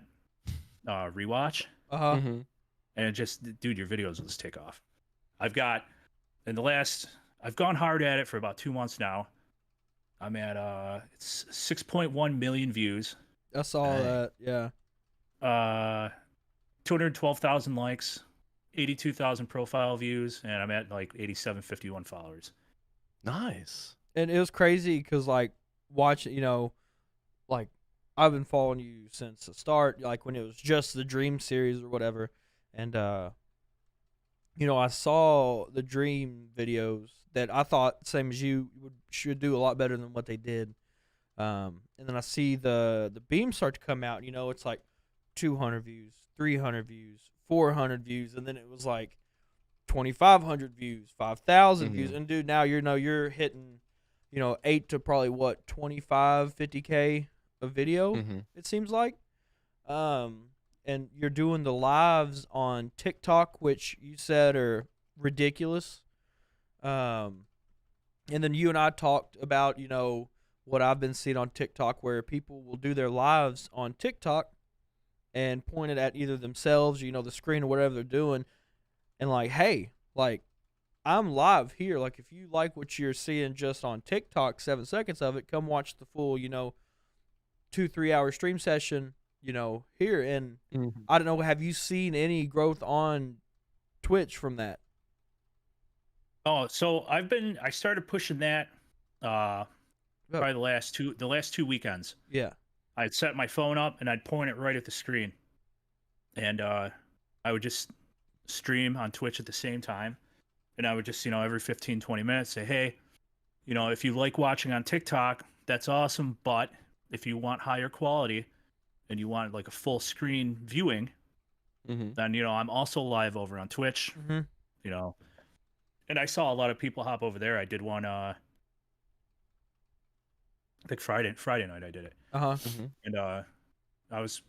S3: rewatch. And it just, dude, your videos will just take off. I've gone hard at it for about 2 months now. I'm at it's 6.1 million views.
S2: I saw that, yeah.
S3: 212,000 likes, 82,000 profile views, and I'm at like 8,751 followers.
S1: Nice.
S2: And it was crazy because, like, watching, like, I've been following you since the start, like when it was just the Dream series or whatever. And, I saw the Dream videos that I thought, same as you, should do a lot better than what they did. And then I see the Beam start to come out, it's like 200 views, 300 views, 400 views, and then it was like 2,500 views, 5,000 views. And dude, now you're hitting, 8 to probably what, 25, 50K a video, it seems like. And you're doing the lives on TikTok, which you said are ridiculous. And then you and I talked about, what I've been seeing on TikTok, where people will do their lives on TikTok and point it at either themselves, the screen or whatever they're doing, and like, hey, like, I'm live here. Like, if you like what you're seeing just on TikTok, 7 seconds of it, come watch the full, 2-3 hour stream session, here. And I don't know, have you seen any growth on Twitch from that?
S3: Oh, so I started pushing that probably the last two weekends.
S2: Yeah.
S3: I'd set my phone up and I'd point it right at the screen. And I would just stream on Twitch at the same time. And I would just, every 15, 20 minutes say, hey, if you like watching on TikTok, that's awesome. But if you want higher quality and you want like a full screen viewing, then, I'm also live over on Twitch, and I saw a lot of people hop over there. I did one, I think Friday night I did it. And I was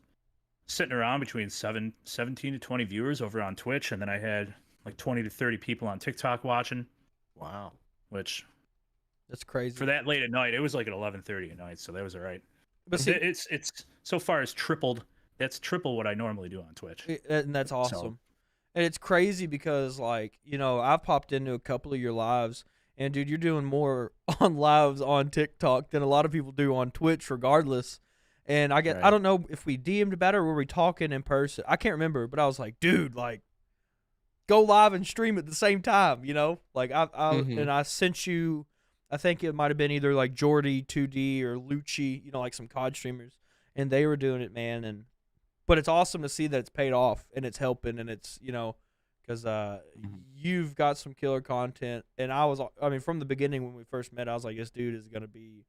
S3: sitting around between 17 to 20 viewers over on Twitch. And then I had like 20 to 30 people on TikTok watching.
S1: Wow.
S3: Which,
S2: that's crazy.
S3: For that late at night, it was like at 11:30 at night. So that was all right.
S2: But see,
S3: it's so far as tripled. That's triple what I normally do on Twitch.
S2: And that's awesome. And it's crazy because, like, I've popped into a couple of your lives, and dude, you're doing more on lives on TikTok than a lot of people do on Twitch, regardless. And I don't know if we DM'd about it or were we talking in person. I can't remember, but I was like, dude, like, go live and stream at the same time, Like, and I sent you, I think it might have been either like Jordy 2D or Lucci, like some COD streamers, and they were doing it, man. But it's awesome to see that it's paid off and it's helping, and it's, because you've got some killer content. And from the beginning when we first met, I was like, this dude is going to be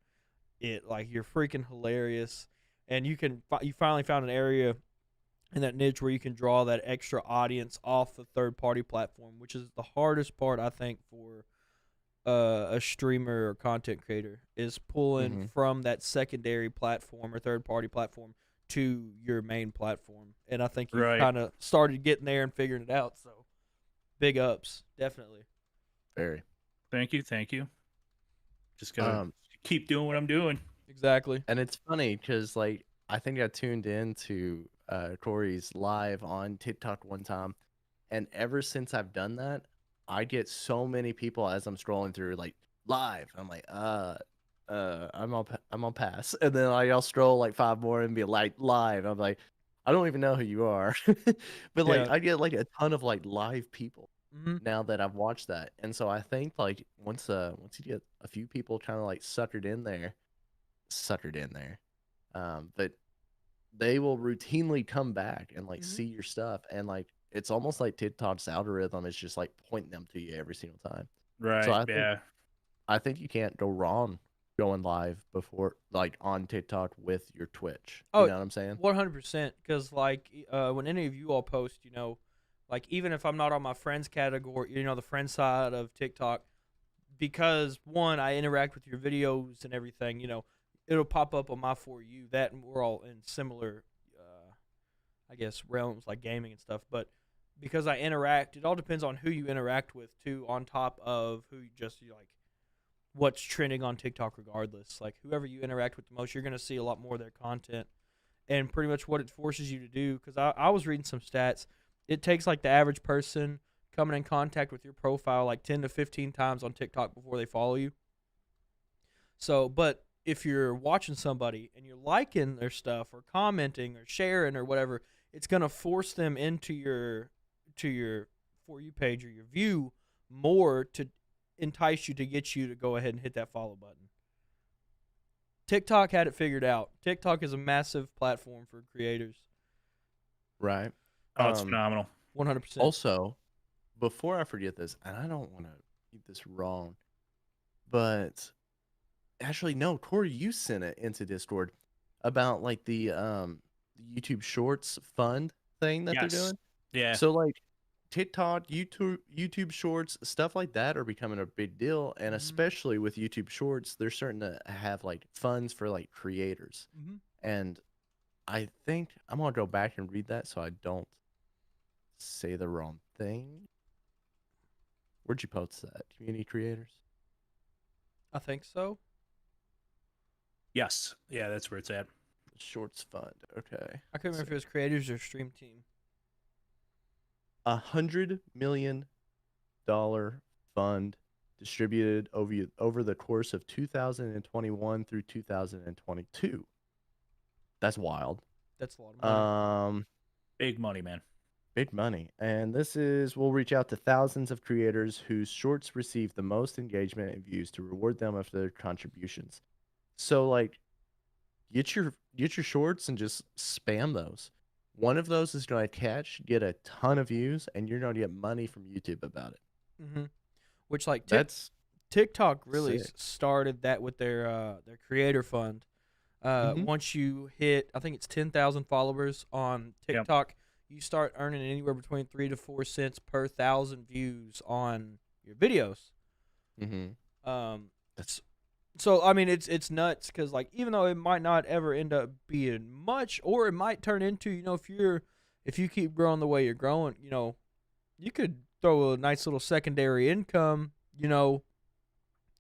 S2: it. Like, you're freaking hilarious. And you finally found an area in that niche where you can draw that extra audience off the third-party platform, which is the hardest part, I think, for a streamer or content creator, is pulling from that secondary platform or third-party platform to your main platform. And I think you kind of started getting there and figuring it out. So big ups, definitely.
S1: Very.
S3: Thank you. Just gotta keep doing what I'm doing.
S2: Exactly.
S1: And it's funny because, like, I think I tuned in to Corey's live on TikTok one time, and ever since I've done that, I get so many people as I'm scrolling through, like, live. I'm like, I'm on pass, and then I'll scroll like 5 more and be like live. I'm like, I don't even know who you are, but like I get like a ton of like live people now that I've watched that, and so I think like once you get a few people kind of like suckered in there, but they will routinely come back and like see your stuff, and like it's almost like TikTok's algorithm is just like pointing them to you every single time.
S3: Right.
S1: So I think you can't go wrong going live before, like, on TikTok with your Twitch. You know what I'm saying?
S2: 100%. Because, like, when any of you all post, like, even if I'm not on my friends category, the friend side of TikTok, because, one, I interact with your videos and everything, it'll pop up on my For You. That, and we're all in similar, I guess, realms, like gaming and stuff. But because I interact, it all depends on who you interact with, too, on top of who you like, what's trending on TikTok regardless. Like, whoever you interact with the most, you're going to see a lot more of their content, and pretty much what it forces you to do. Because I was reading some stats. It takes like the average person coming in contact with your profile like 10 to 15 times on TikTok before they follow you. So, but if you're watching somebody and you're liking their stuff or commenting or sharing or whatever, it's going to force them into your For You page or your view more to entice you, to get you to go ahead and hit that follow button. TikTok had it figured out. TikTok is a massive platform for creators.
S1: Right.
S3: Oh, it's phenomenal.
S2: 100%.
S1: Also, before I forget this, and I don't want to get this wrong, but actually, no, Corey, you sent it into Discord about like the YouTube Shorts fund thing that they're doing.
S3: Yeah.
S1: So like TikTok, YouTube Shorts, stuff like that are becoming a big deal, and especially with YouTube Shorts, they're starting to have like funds for like creators. And I think I'm gonna go back and read that so I don't say the wrong thing. Where'd you post that? Community creators?
S2: I think so.
S3: Yes. Yeah, that's where it's at.
S1: Shorts fund. Okay.
S2: I couldn't remember if it was creators or stream team.
S1: $100 million fund distributed over the course of 2021 through 2022. That's wild.
S2: That's a lot of money.
S3: Big money, man.
S1: Big money. And this is, we'll reach out to thousands of creators whose shorts receive the most engagement and views to reward them for their contributions. So like, get your shorts and just spam those. One of those is going to get a ton of views, and you're going to get money from YouTube about it.
S2: Mm-hmm. Which like
S1: That's
S2: TikTok really
S1: sick.
S2: started that with their creator fund. Once you hit, I think it's 10,000 followers on TikTok, you start earning anywhere between 3 to 4 cents per 1,000 views on your videos. So I mean, it's nuts because like even though it might not ever end up being much, or it might turn into, you know, if you keep growing the way you're growing, you know, you could throw a nice little secondary income, you know,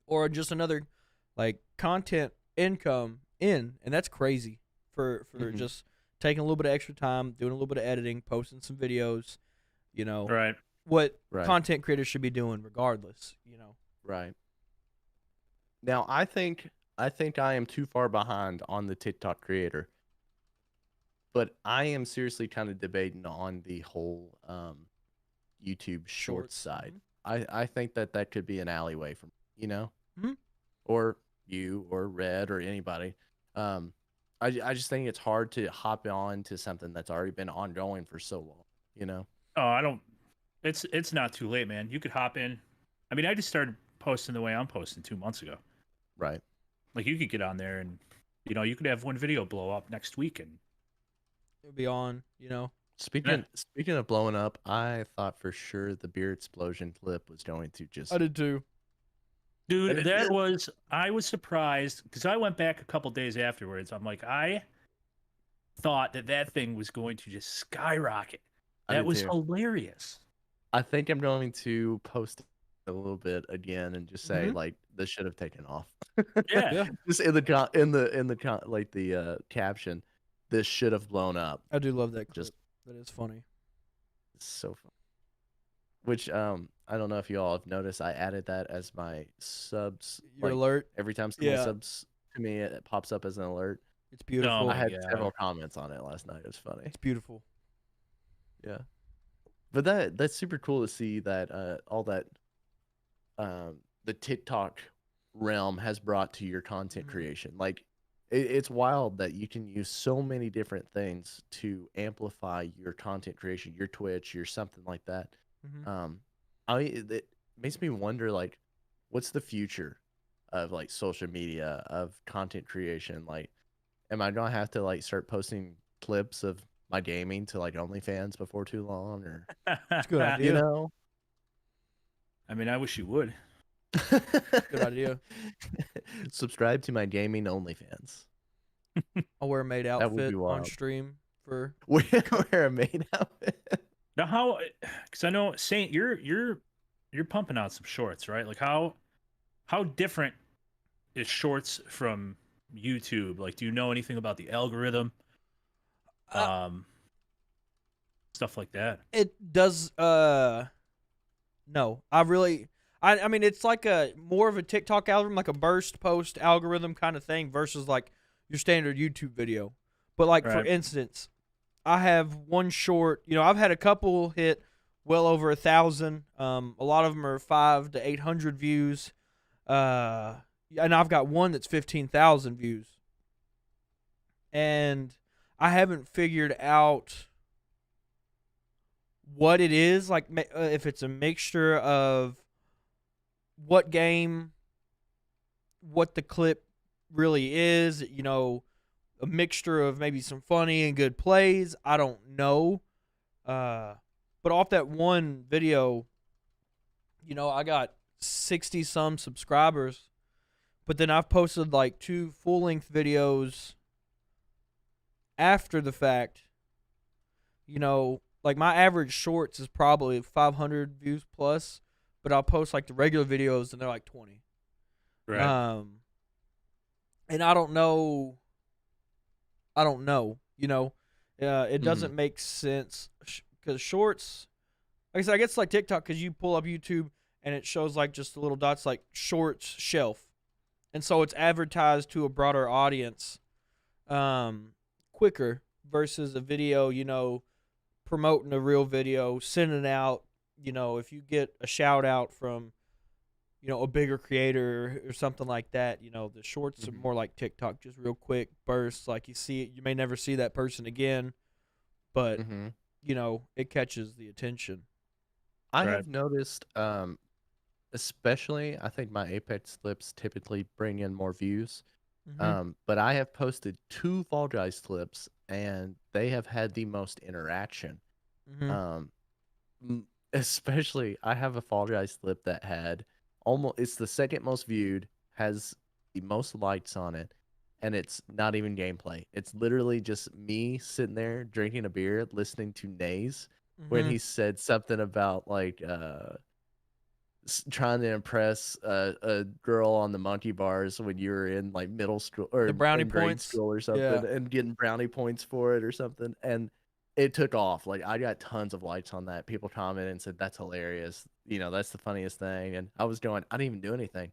S2: or just another like content income in, and that's crazy for just taking a little bit of extra time, doing a little bit of editing, posting some videos, you know, what content creators should be doing regardless, you know.
S1: Right. Now, I think I am too far behind on the TikTok creator, but I am seriously kind of debating on the whole YouTube Shorts side. I think that could be an alleyway from, you know, or you or Red or anybody. I just think it's hard to hop on to something that's already been ongoing for so long, you know.
S3: Oh, I don't. It's not too late, man. You could hop in. I mean, I just started posting the way I'm posting 2 months ago.
S1: Right.
S3: Like you could get on there and, you know, you could have one video blow up next week and
S2: it'll be on, you know.
S1: Speaking of blowing up, I thought for sure the beer explosion clip was going to just.
S2: I did too.
S3: Dude, I was surprised because I went back a couple days afterwards. I'm like, I thought that thing was going to just skyrocket. That was hilarious.
S1: I think I'm going to post a little bit again and just say like this should have taken off.
S3: Yeah.
S1: Just in the caption, this should have blown up.
S2: I do love that clip. That is funny.
S1: It's so fun. Which I don't know if you all have noticed, I added that as my subs.
S2: Your alert.
S1: Every time someone subs to me, it pops up as an alert.
S2: It's beautiful.
S1: I had several comments on it last night. It was funny.
S2: It's beautiful.
S1: Yeah. But that's super cool to see that all that the TikTok realm has brought to your content creation. Like it's wild that you can use so many different things to amplify your content creation, your Twitch, your something like that. It makes me wonder, like, what's the future of like social media, of content creation? Like, am I gonna have to like start posting clips of my gaming to like OnlyFans before too long, or
S2: it's a good idea.
S1: You know?
S3: I mean, I wish you would.
S2: Good idea.
S1: Subscribe to my gaming OnlyFans.
S2: I'll wear a maid outfit on stream for
S1: wear a maid outfit.
S3: Now, how? Because I know Saint, you're pumping out some shorts, right? Like how different is shorts from YouTube? Like, do you know anything about the algorithm? Stuff like that.
S2: It does. No, I mean, it's like a more of a TikTok algorithm, like a burst post algorithm kind of thing versus like your standard YouTube video. But like for instance, I have one short. You know, I've had a couple hit well over 1,000. A lot of them are 500 to 800 views. And I've got one that's 15,000 views. And I haven't figured out what it is, like if it's a mixture of what game, what the clip really is, you know, a mixture of maybe some funny and good plays. I don't know. But off that one video, you know, I got 60 some subscribers, but then I've posted like 2 full-length videos after the fact. You know, like my average shorts is probably 500 views plus, but I'll post like the regular videos and they're like 20.
S3: Right.
S2: And I don't know. You know, it doesn't make sense because shorts. Like I said, I guess like TikTok because you pull up YouTube and it shows like just the little dots like shorts shelf, and so it's advertised to a broader audience, quicker versus a video. You know, promoting a real video, sending out. You know, if you get a shout out from, you know, a bigger creator or something like that, you know, the shorts are more like TikTok, just real quick bursts. Like you see it, you may never see that person again, but you know, it catches the attention.
S1: I have noticed, especially, I think my Apex clips typically bring in more views. But I have posted 2 Fall Guys clips, and they have had the most interaction. Especially, I have a Fall Guys clip that had it's the second most viewed, has the most likes on it, and it's not even gameplay. It's literally just me sitting there drinking a beer, listening to Nays when he said something about like trying to impress a girl on the monkey bars when you were in like middle school or
S2: The brownie
S1: in grade
S2: points.
S1: school or something,
S2: Yeah.
S1: and getting brownie points for it or something. And it took off. Like I got tons of likes on that. People commented and said that's hilarious. You know, that's the funniest thing. And I was going, I didn't even do anything.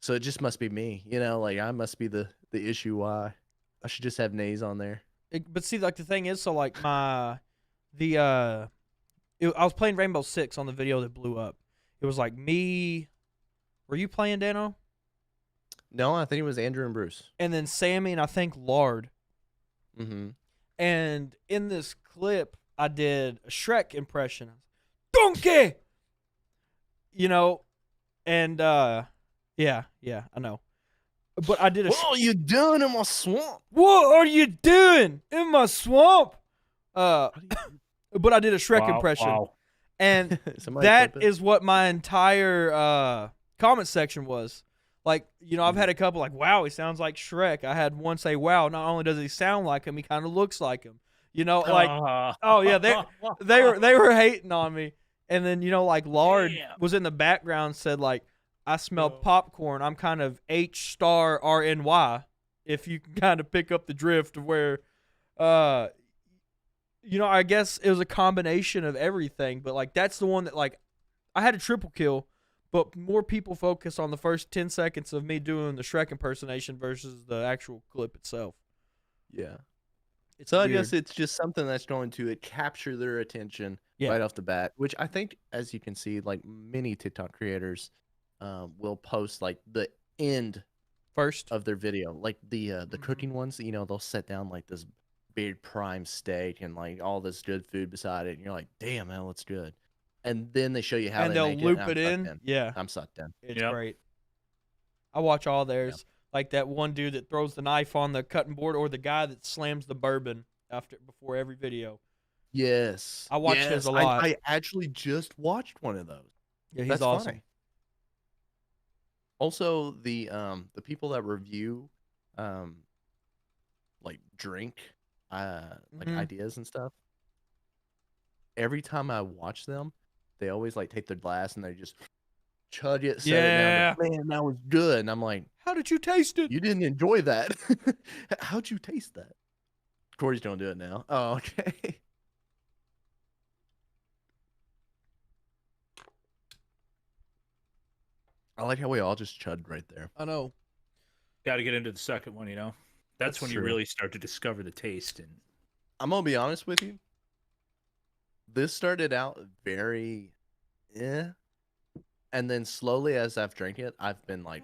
S1: So it just must be me. You know, like I must be the issue why. I should just have Nays on there.
S2: But see, like the thing is, so like I was playing Rainbow Six on the video that blew up. It was like me. Were you playing, Dano?
S1: No, I think it was Andrew and Bruce.
S2: And then Sammy and I think Lard. And in this clip, I did a Shrek impression. Donkey! You know, and yeah, I know. But I did a.
S1: What are you doing in my swamp?
S2: What are you doing in my swamp? But I did a Shrek impression.
S3: Wow.
S2: And that is what my entire comment section was. Like, you know, I've had a couple like, wow, he sounds like Shrek. I had one say, wow, not only does he sound like him, he kind of looks like him. You know, like, oh yeah, they were hating on me. And then, you know, like Lard was in the background, said like, I smell popcorn. I'm kind of H*RNY. If you can kind of pick up the drift of where, you know, I guess it was a combination of everything. But like, that's the one that like, I had a triple kill. But more people focus on the first 10 seconds of me doing the Shrek impersonation versus the actual clip itself.
S1: Yeah.
S2: It's
S1: so
S2: weird.
S1: I guess it's just something that's going to capture their attention right off the bat, which I think, as you can see, like many TikTok creators will post like the end
S2: first
S1: of their video, like the cooking ones. You know, they'll set down like this big prime steak and like all this good food beside it, and you're like, damn, that looks good. And then they show you how
S2: and
S1: they
S2: they'll
S1: make
S2: loop
S1: it.
S2: it in. Yeah,
S1: I'm sucked in.
S2: It's great. I watch all theirs. Like that one dude that throws the knife on the cutting board, or the guy that slams the bourbon before every video.
S1: Yes,
S2: I watch his a lot.
S1: I actually just watched one of those.
S2: Yeah, he's
S1: That's
S2: awesome.
S1: Funny. Also, the people that review, like drink, like ideas and stuff. Every time I watch them, they always like take their glass and they just chug it, set it down. Like, man, that was good. And I'm like,
S2: how did you taste it?
S1: You didn't enjoy that. How'd you taste that? Corey's don't do it now. Oh, okay. I like how we all just chugged right there.
S2: I know.
S3: Got to get into the second one, you know. That's when
S1: true.
S3: You really start to discover the taste. And
S1: I'm gonna be honest with you. This started out very, and then slowly as I've drank it, I've been like,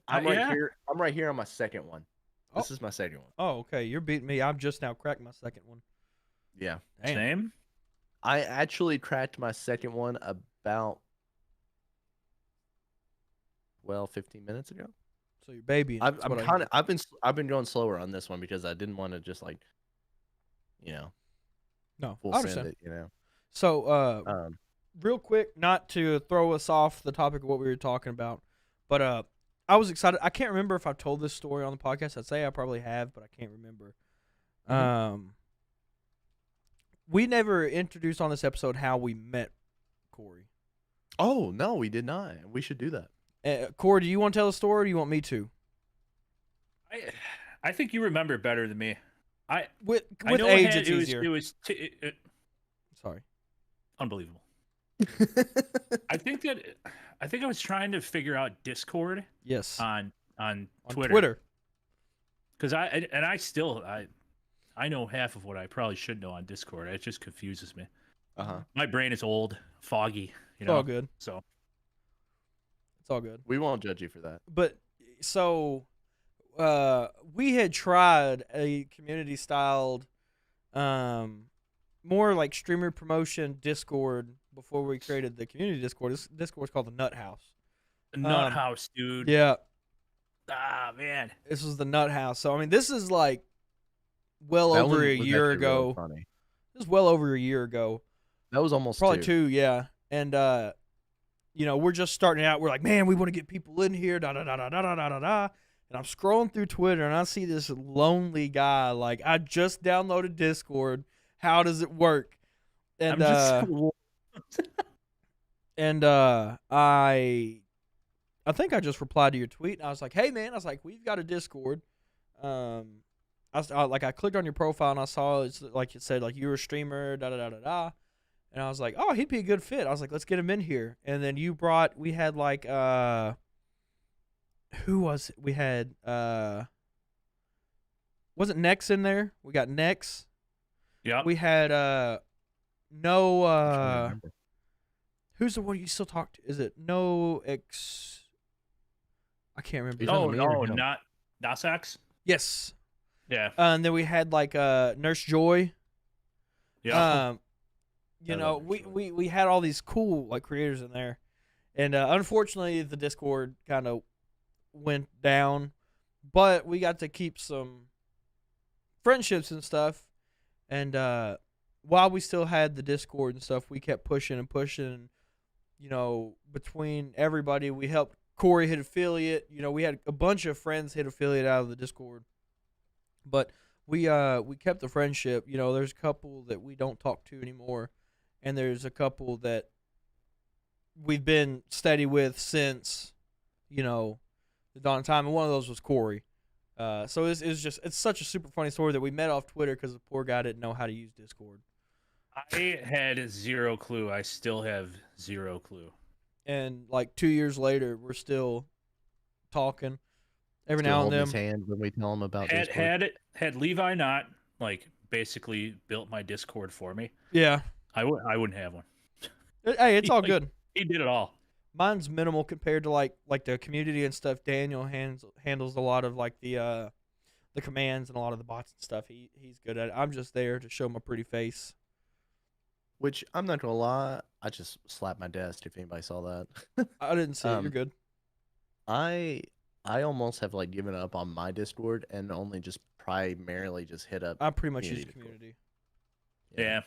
S1: I'm right here. I'm right here on my second one. This is my second one.
S2: Oh, okay. You're beating me. I've just now cracked my second one.
S1: Yeah.
S2: Damn.
S3: Same.
S1: I actually cracked my second one about 15 minutes ago.
S2: So you're babying.
S1: I've been going slower on this one because I didn't want to just like,
S2: no,
S1: full
S2: I understand.
S1: send it,
S2: So, real quick, not to throw us off the topic of what we were talking about, but I was excited. I can't remember if I've told this story on the podcast. I'd say I probably have, but I can't remember. We never introduced on this episode how we met Corey.
S1: Oh, no, we did not. We should do that.
S2: Corey, do you want to tell the story or do you want me to?
S3: I think you remember better than me.
S2: With
S3: I know
S2: age,
S3: it
S2: it's easier.
S3: It was
S2: Sorry.
S3: unbelievable. I think I was trying to figure out Discord
S2: Yes.
S3: on
S2: On
S3: Twitter. Because I know half of what I probably should know on Discord. It just confuses me. My brain is old, foggy.
S2: It's all good.
S3: So
S2: it's all good.
S1: We won't judge you for that.
S2: But so we had tried a community styled more like streamer promotion Discord before we created the community Discord. This Discord's called the Nut House.
S3: the Nut House, dude.
S2: Yeah.
S3: Ah, man.
S2: This was the Nut House. So I mean, this is like well over a year ago.
S1: Funny.
S2: This is well over a year ago.
S1: That was almost
S2: probably two, yeah. And we're just starting out. We're like, man, we want to get people in here. Da da da da da da da da. And I'm scrolling through Twitter and I see this lonely guy. Like, I just downloaded Discord. How does it work? And I think I just replied to your tweet and I was like, hey man, I was like, we've got a Discord. I clicked on your profile and I saw it's like it said like you're a streamer, da da da da da. And I was like, oh, he'd be a good fit. I was like, let's get him in here. And then we had like who was it? We had wasn't Nex in there? We got Nex.
S3: Yeah.
S2: We had who's the one you still talk to? Is it I can't remember.
S3: Oh no, not Nasax?
S2: Yes.
S3: Yeah.
S2: And then we had like Nurse Joy.
S3: Yeah.
S2: We had all these cool like creators in there, and unfortunately the Discord kind of went down, but we got to keep some friendships and stuff. And while we still had the Discord and stuff, we kept pushing and pushing. Between everybody, we helped Corey hit affiliate. We had a bunch of friends hit affiliate out of the Discord, but we kept the friendship. There's a couple that we don't talk to anymore. And there's a couple that we've been steady with since, the dawn of time. And one of those was Corey. So it's such a super funny story that we met off Twitter because the poor guy didn't know how to use Discord.
S3: I had zero clue. I still have zero clue.
S2: And like 2 years later, we're still talking every
S1: Still
S2: now and then.
S1: His hand when we tell him about Discord.
S3: Had Levi not like basically built my Discord for me.
S2: Yeah.
S3: I wouldn't have one.
S2: Hey, it's all good.
S3: He did it all.
S2: Mine's minimal compared to like the community and stuff. Daniel handles a lot of like the commands and a lot of the bots and stuff. He's good at it. I'm just there to show my pretty face.
S1: Which I'm not gonna lie, I just slapped my desk if anybody saw that.
S2: I didn't see it. You're good.
S1: I almost have like given up on my Discord and only just primarily just hit up.
S2: I pretty much use community.
S3: Yeah.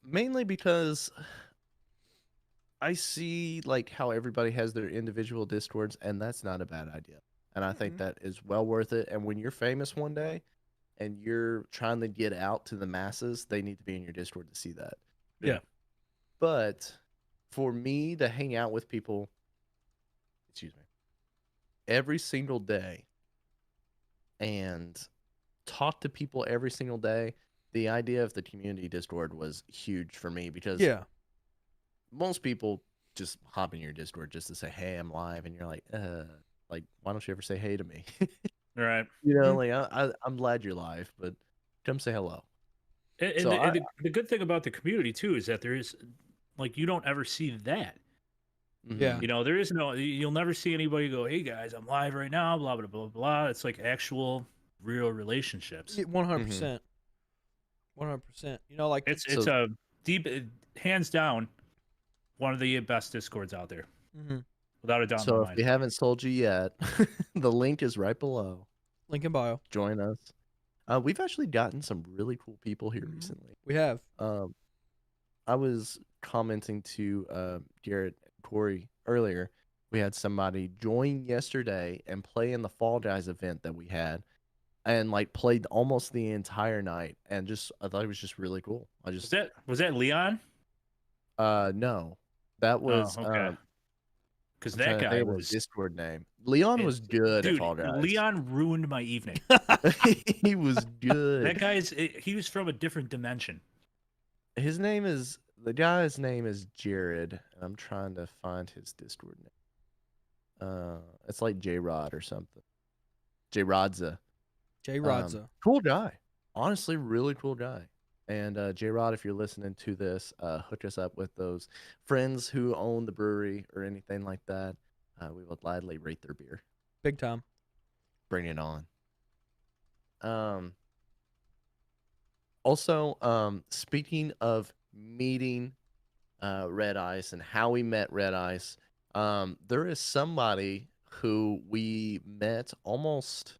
S1: Mainly because I see like how everybody has their individual Discords, and that's not a bad idea. And I think that is well worth it. And when you're famous one day and you're trying to get out to the masses, they need to be in your Discord to see that.
S3: Yeah.
S1: But for me to hang out with people, every single day and talk to people every single day, the idea of the community Discord was huge for me because most people just hop in your Discord just to say, hey, I'm live. And you're like, why don't you ever say hey to me?
S3: Right.
S1: I'm glad you're live, but come say hello.
S3: And the good thing about the community too is that there is like, you don't ever see that.
S2: Yeah.
S3: There is you'll never see anybody go, hey guys, I'm live right now, blah, blah, blah, blah. It's like actual real relationships.
S2: 100%. 100%. Like
S3: it's a deep, hands down, one of the best Discords out there. Without a doubt.
S1: So if we haven't sold you yet, the link is right below.
S2: Link in bio.
S1: Join us. We've actually gotten some really cool people here recently.
S2: We have.
S1: I was commenting to Garrett and Corey earlier. We had somebody join yesterday and play in the Fall Guys event that we had, and like played almost the entire night. And I thought it was just really cool.
S3: Was that Leon?
S1: No, that was
S3: because because
S1: I'm
S3: that
S1: trying to
S3: guy
S1: think of his
S3: was
S1: Discord name. Leon was good at
S3: dude.
S1: Fall Guys.
S3: Leon ruined my evening.
S1: He was good.
S3: That he was from a different dimension.
S1: The guy's name is Jared, and I'm trying to find his Discord name. It's like J Rod or something. J Rodza.
S2: J Rodza.
S1: Cool guy. Honestly, really cool guy. And J Rod, if you're listening to this, hook us up with those friends who own the brewery or anything like that. We will gladly rate their beer.
S2: Big time.
S1: Bring it on. Also, speaking of meeting REDice and how we met REDice, there is somebody who we met almost.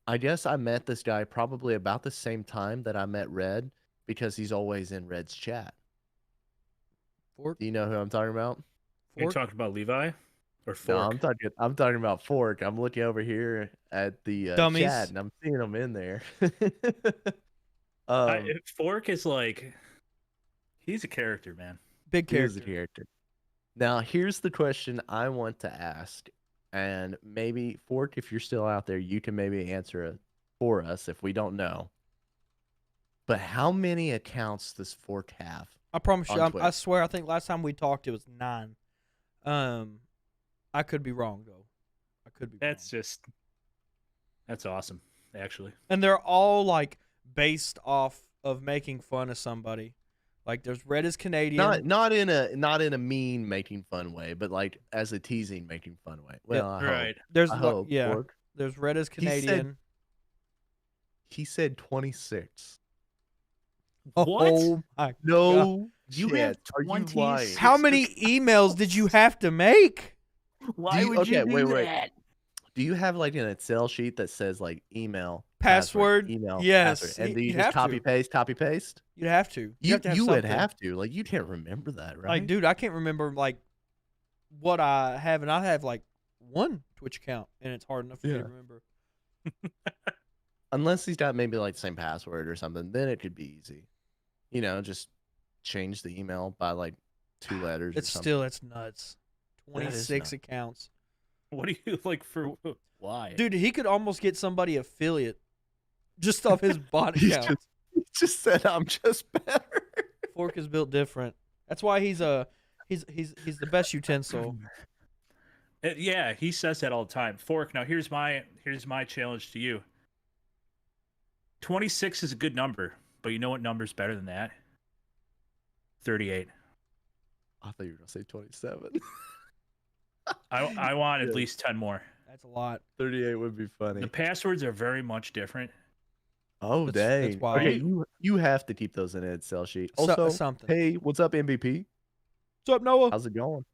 S1: I guess I met this guy probably about the same time that I met Red because he's always in Red's chat.
S2: Fork.
S1: Do you know who I'm talking about?
S3: Are you talking about Levi or Fork?
S1: No, I'm talking about Fork. I'm looking over here at the chat and I'm seeing him in there.
S3: Fork is like, he's a character, man.
S2: Big character.
S1: He is a character. Now, here's the question I want to ask. And maybe, Fork, if you're still out there, you can maybe answer it for us if we don't know. But how many accounts does Fork have?
S2: I promise you, I swear, I think last time we talked, it was 9. I could be wrong, though. I could be wrong.
S3: That's awesome, actually.
S2: And they're all, like, based off of making fun of somebody. Like there's Red is Canadian.
S1: Not in a mean making fun way, but like as a teasing making fun way. Well,
S2: yeah,
S1: right.
S2: There's Red is Canadian.
S1: He said 26.
S3: What?
S2: Oh my
S1: no,
S2: God.
S3: You have 26.
S2: How many emails did you have to make?
S3: Why would you do that?
S1: Do you have like an Excel sheet that says like email,
S2: password,
S1: email,
S2: yes,
S1: password, and do you just copy paste?
S2: You'd have to.
S1: You
S2: have to have
S1: would have to. Like you can't remember that, right?
S2: Like, dude, I can't remember like what I have, and I have like one Twitch account, and it's hard enough for me to remember.
S1: Unless he's got maybe like the same password or something, then it could be easy. You know, just change the email by like 2 letters.
S2: It's nuts. 26 accounts.
S3: What do you like for? Why,
S2: dude? He could almost get somebody affiliate just off his bot account.
S1: He just said, "I'm just better."
S2: Fork is built different. That's why he's the best utensil.
S3: Yeah, he says that all the time. Fork. Now here's my challenge to you. 26 is a good number, but you know what number's better than that? 38.
S1: I thought you were gonna say 27.
S3: I want at least 10 more.
S2: That's a lot.
S1: 38 would be funny.
S3: The passwords are very much different.
S1: Oh, dang.
S2: That's wild.
S1: Okay, you have to keep those in an Excel sheet. Also,
S2: something.
S1: Hey, what's up, MVP?
S2: What's up, Noah?
S1: How's it going?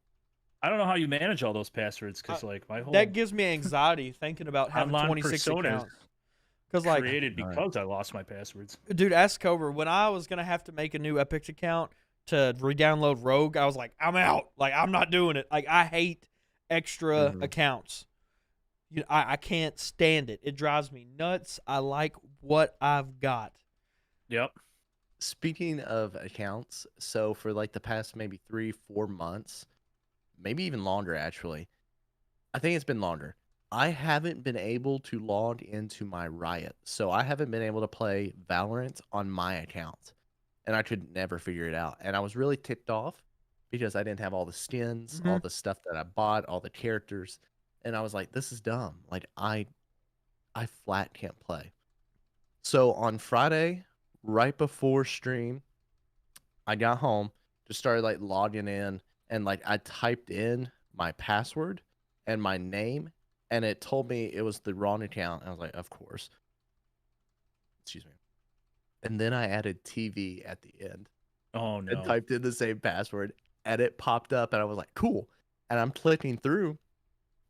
S3: I don't know how you manage all those passwords because like my whole
S2: that gives me anxiety thinking about having 26 accounts.
S3: Because like created because I lost my passwords.
S2: Dude, ask Cobra. When I was gonna have to make a new Epic account to re-download Rogue, I was like, I'm out. Like I'm not doing it. Like I hate extra accounts. I can't stand it. It drives me nuts. I like what I've got.
S3: Yep.
S1: Speaking of accounts, so for like the past maybe 3-4 months, maybe even longer actually, I think it's been longer, I haven't been able to log into my Riot. So I haven't been able to play Valorant on my account. And I could never figure it out. And I was really ticked off because I didn't have all the skins, all the stuff that I bought, all the characters. And I was like, this is dumb. Like I flat can't play. So on Friday, right before stream, I got home, just started like logging in, and like I typed in my password and my name, and it told me it was the wrong account. And I was like, of course. Excuse me. And then I added TV at the end.
S3: Oh no.
S1: And typed in the same password, and it popped up, and I was like, cool. And I'm clicking through,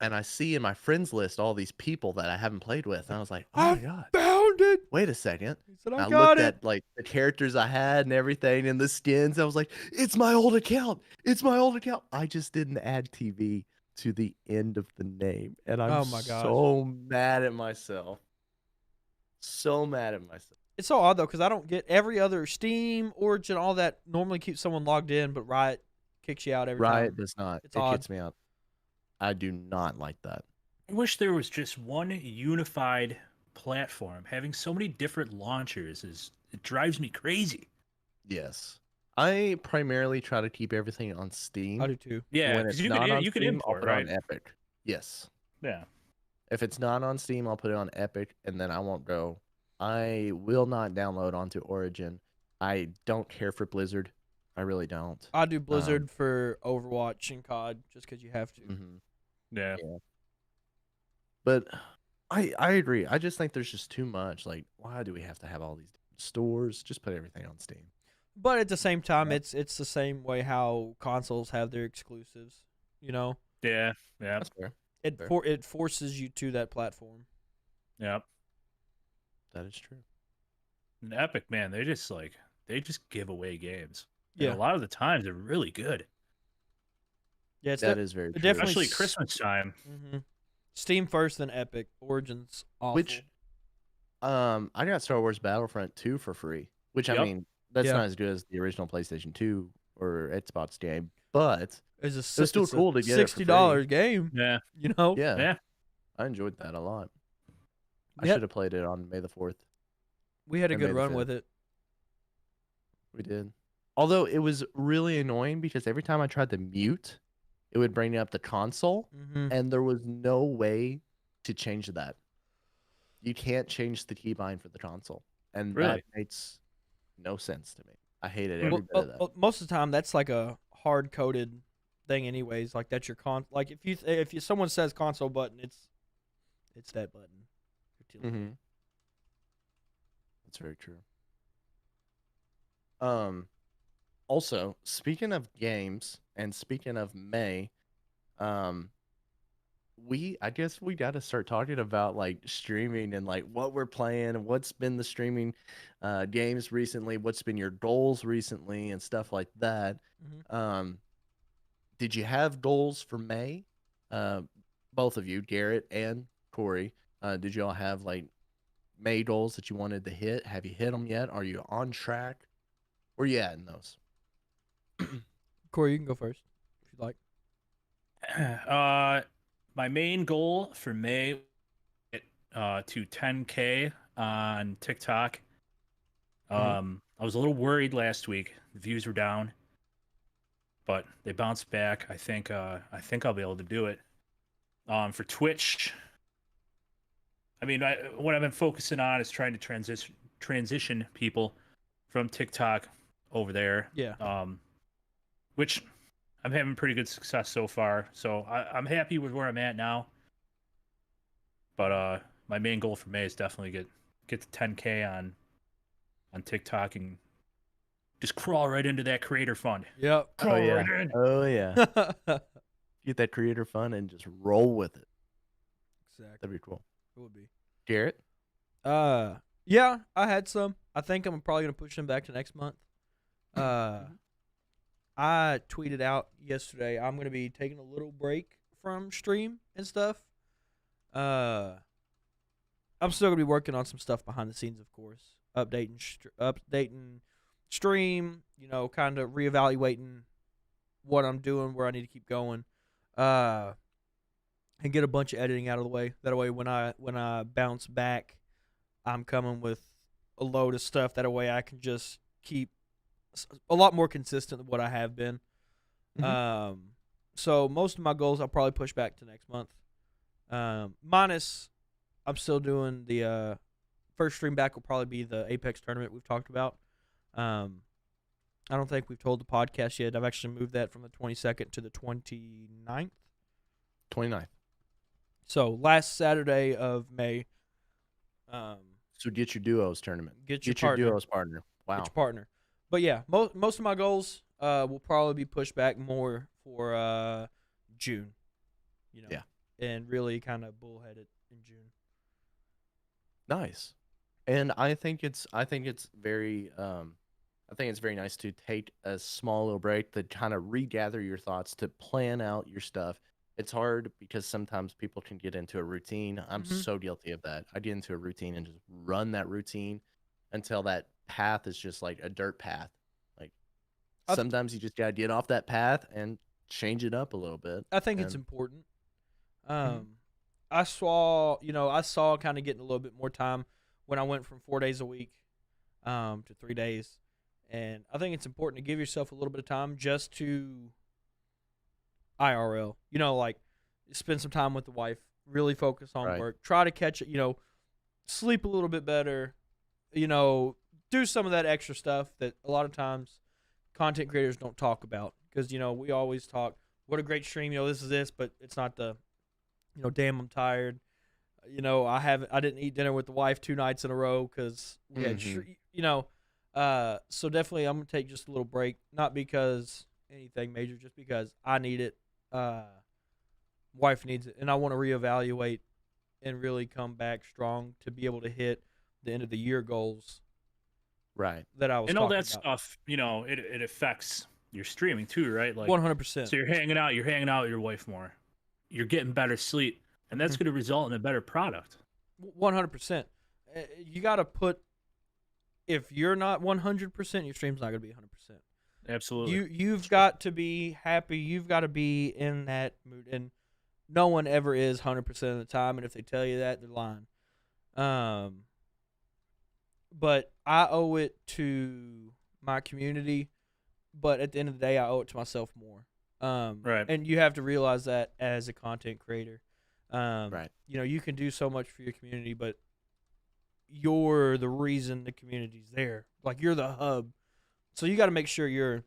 S1: and I see in my friends list all these people that I haven't played with. And I was like, oh my God.
S2: Found it.
S1: Wait a second.
S2: He said,
S1: I
S2: got
S1: looked
S2: it.
S1: at like the characters I had and everything and the skins. I was like, it's my old account. It's my old account. I just didn't add TV to the end of the name. And I'm so mad at myself. So mad at myself.
S2: It's so odd though, because I don't get every other Steam, Origin, all that normally keeps someone logged in, but Riot kicks you out every
S1: Riot
S2: time.
S1: does not.
S2: It's
S1: It
S2: odd.
S1: kicks me out. I do not like that.
S3: I wish there was just one unified platform. Having so many different launchers it drives me crazy.
S1: Yes. I primarily try to keep everything on Steam.
S2: I do too.
S3: Yeah,
S1: When
S3: because
S1: it's not on
S3: you can
S1: Steam, I'll
S3: import,
S1: put it
S3: right?
S1: on Epic. Yes.
S3: Yeah.
S1: If it's not on Steam, I'll put it on Epic, and then I won't go. I will not download onto Origin. I don't care for Blizzard. I really don't.
S2: I do Blizzard for Overwatch and COD just because you have to.
S1: Mhm.
S3: Yeah.
S1: But I agree. I just think there's just too much. Like, why do we have to have all these stores? Just put everything on Steam.
S2: But at the same time,
S1: Yeah.
S2: it's the same way how consoles have their exclusives. You know,
S3: Yeah. Yeah.
S1: That's fair.
S2: it
S1: Fair.
S2: it forces you to that platform.
S3: Yeah.
S1: That is true.
S3: And Epic, man, they just give away games.
S2: Yeah,
S3: And a lot of the times they're really good.
S2: yeah. It's
S1: That is very
S2: it
S1: true.
S2: definitely
S3: Especially Christmas time.
S2: Steam first, then Epic. Origin's awful.
S1: Which I got Star Wars Battlefront 2 for free, which I
S3: Yep.
S1: mean, that's
S2: Yeah.
S1: not as good as the original PlayStation 2 or Xbox game, but
S2: it's
S1: it was still cool to get it for
S2: $60
S1: free.
S2: game.
S3: Yeah.
S2: You know.
S1: Yeah,
S3: Yeah.
S1: I enjoyed that a lot. I
S2: Yep.
S1: should have played it on May the 4th.
S2: We had a
S1: And
S2: good
S1: May the
S2: run
S1: 5th.
S2: with it.
S1: We did. Although it was really annoying because every time I tried to mute, it would bring up the console,
S2: Mm-hmm.
S1: and there was no way to change that. You can't change the keybind for the console, and
S3: Really?
S1: that makes no sense to me. I hated
S3: Well,
S1: every bit of that.
S2: Most of the time, that's like a hard coded thing, anyways. Like that's your like if someone says console button, it's that button.
S1: Mm-hmm. That's very true. Also, speaking of games and speaking of May, um, I guess we got to start talking about like streaming and like what we're playing and what's been the streaming games recently, what's been your goals recently and stuff like that.
S2: Mhm.
S1: Did you have goals for May? Both of you, Garrett and Corey, did y'all have like May goals that you wanted to hit? Have you hit them yet? Are you on track? Where you at in those?
S2: Corey, you can go first if you'd like.
S3: My main goal for May to 10K on TikTok. I was a little worried last week. The views were down, but they bounced back. I think I'll be able to do it. For Twitch, I mean, what I've been focusing on is trying to transition people from TikTok over there.
S2: Yeah.
S3: Which I'm having pretty good success so far. So I'm happy with where I'm at now. But my main goal for May is definitely get to 10K on TikTok and just crawl right into that creator fund.
S2: Yep.
S1: Oh
S3: Crawl
S1: yeah.
S3: right in.
S1: Oh yeah. Get that creator fund and just roll with it.
S2: Exactly.
S1: That'd be cool.
S2: It would be.
S1: Garrett?
S2: Yeah, I had some. I think I'm probably gonna push them back to next month. I tweeted out yesterday I'm gonna be taking a little break from stream and stuff. I'm still gonna be working on some stuff behind the scenes, of course, updating stream. You know, kind of reevaluating what I'm doing, where I need to keep going, and get a bunch of editing out of the way. That way, when I bounce back, I'm coming with a load of stuff. That way, I can just keep a lot more consistent than what I have been. So most of my goals I'll probably push back to next month. Minus, I'm still doing the first stream back will probably be the Apex tournament we've talked about. I don't think we've told the podcast yet. I've actually moved that from the 22nd to the 29th.
S1: 29th.
S2: So last Saturday of May.
S1: So get your duos tournament.
S2: Get your
S1: duos partner. Wow.
S2: Get your partner. But yeah, most of my goals will probably be pushed back more for June. You know.
S1: Yeah.
S2: And really kind of bullheaded in June.
S1: Nice. And I think it's very nice to take a small little break to kind of regather your thoughts, to plan out your stuff. It's hard because sometimes people can get into a routine. I'm so guilty of that. I get into a routine and just run that routine until that path is just like a dirt path. Like sometimes you just gotta get off that path and change it up a little bit.
S2: I think it's
S1: And
S2: important.
S1: Mhm.
S2: I saw kind of getting a little bit more time when I went from 4 days a week to 3 days, and I think it's important to give yourself a little bit of time just to IRL. Like spend some time with the wife, really focus on
S1: Right.
S2: work, try to catch it. Sleep a little bit better. Do some of that extra stuff that a lot of times content creators don't talk about because we always talk what a great stream, this is this, but it's not the damn, I'm tired. I didn't eat dinner with the wife 2 nights in a row because we had
S1: Mhm.
S2: so definitely I'm gonna take just a little break, not because anything major, just because I need it. Wife needs it, and I want to reevaluate and really come back strong to be able to hit the end of the year goals
S1: Right.
S2: that I was
S3: And all
S2: talking
S3: that
S2: about.
S3: stuff, it affects your streaming too, right? Like,
S2: 100%.
S3: so you're hanging out with your wife more, you're getting better sleep, and that's going to result in a better product.
S2: 100%. You got to put. If you're not 100%, your stream's not gonna be 100%.
S3: Absolutely.
S2: You've got to be happy. You've got to be in that mood, and no one ever is 100% of the time. And if they tell you that, they're lying. But I owe it to my community. But at the end of the day, I owe it to myself more.
S3: Right.
S2: And you have to realize that as a content creator.
S1: Right.
S2: You can do so much for your community, but you're the reason the community's there. Like, you're the hub. So you got to make sure you're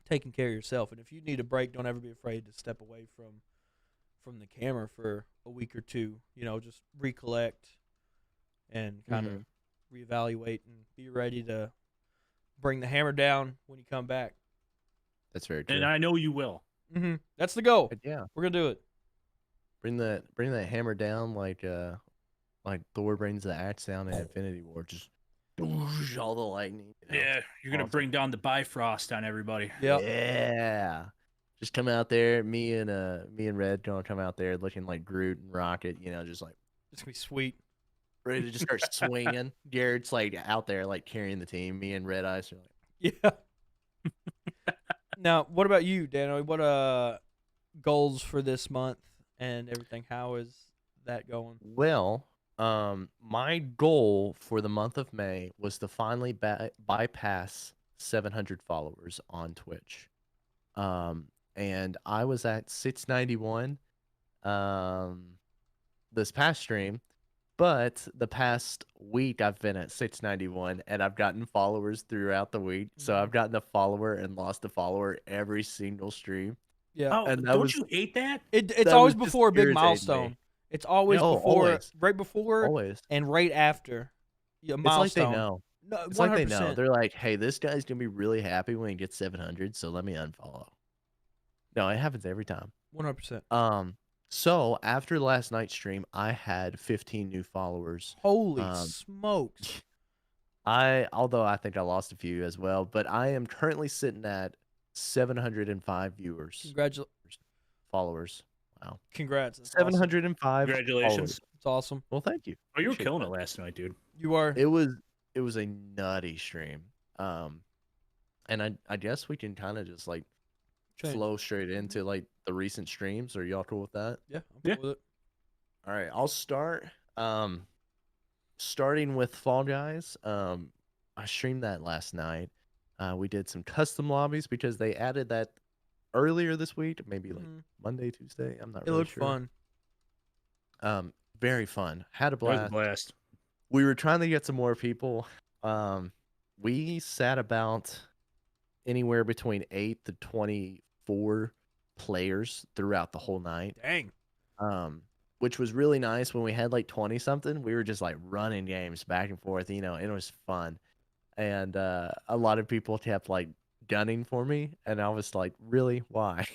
S2: taking care of yourself. And if you need a break, don't ever be afraid to step away from the camera for a week or two. Just recollect and kind of reevaluate and be ready to bring the hammer down when you come back.
S1: That's very true.
S3: And I know you will.
S2: That's the goal.
S1: Yeah.
S2: We're gonna do it.
S1: Bring that hammer down like Thor brings the axe down in Infinity War. Just all the lightning.
S3: Yeah, you're gonna bring down the Bifrost on everybody.
S2: Yep.
S1: Yeah. Just come out there, me and Red gonna come out there looking like Groot and Rocket, just like
S2: It's gonna be sweet.
S1: ready to just start swinging. Garrett's like out there like carrying the team. Me and REDice are like,
S2: Yeah. Now, what about you, Dano? What goals for this month and everything? How is that going?
S1: well, my goal for the month of May was to finally bypass 700 followers on Twitch. And I was at 691 this past stream, but the past week I've been at 691 and I've gotten followers throughout the week. So I've gotten a follower and lost a follower every single stream.
S2: Yeah.
S3: Oh,
S1: And that
S3: don't
S1: was-
S3: you hate that?
S2: It's
S1: that
S2: always
S1: was just
S2: before a big
S1: irritating me.
S2: milestone. It's always
S1: No,
S2: before,
S1: always.
S2: right before,
S1: Always.
S2: and right after a
S1: It's like
S2: milestone.
S1: they know.
S2: No,
S1: It's like they
S2: 100%.
S1: know. They're like, hey, this guy's going to be really happy when he gets 700, so let me unfollow. No, it happens every time.
S2: 100%.
S1: So after last night's stream, I had 15 new followers.
S2: Holy smokes.
S1: Although I think I lost a few as well, but I am currently sitting at 705 viewers. Followers. Wow.
S2: Congrats. That's
S1: 705
S3: Congratulations.
S1: followers.
S2: It's awesome.
S1: Well, thank you.
S3: Oh, you were
S1: Appreciate
S3: killing
S1: that.
S3: it last night, dude.
S2: You are.
S1: It was a nutty stream. And I guess we can kind of just like flow straight into like the recent streams. Are y'all cool with that?
S2: Yeah, I'm cool with it.
S1: All right, I'll start. Starting with Fall Guys. I streamed that last night. We did some custom lobbies because they added that earlier this week, maybe like Monday, Tuesday. I'm not
S2: It
S1: really
S2: looked
S1: sure.
S2: fun.
S1: Very fun. Had a
S3: That was a
S1: blast.
S3: blast.
S1: We were trying to get some more people. We sat about anywhere between 8 to 24 players throughout the whole night.
S2: Dang.
S1: Which was really nice. When we had like 20 something, we were just like running games back and forth, it was fun. And a lot of people kept like gunning for me, and I was like, really? Why?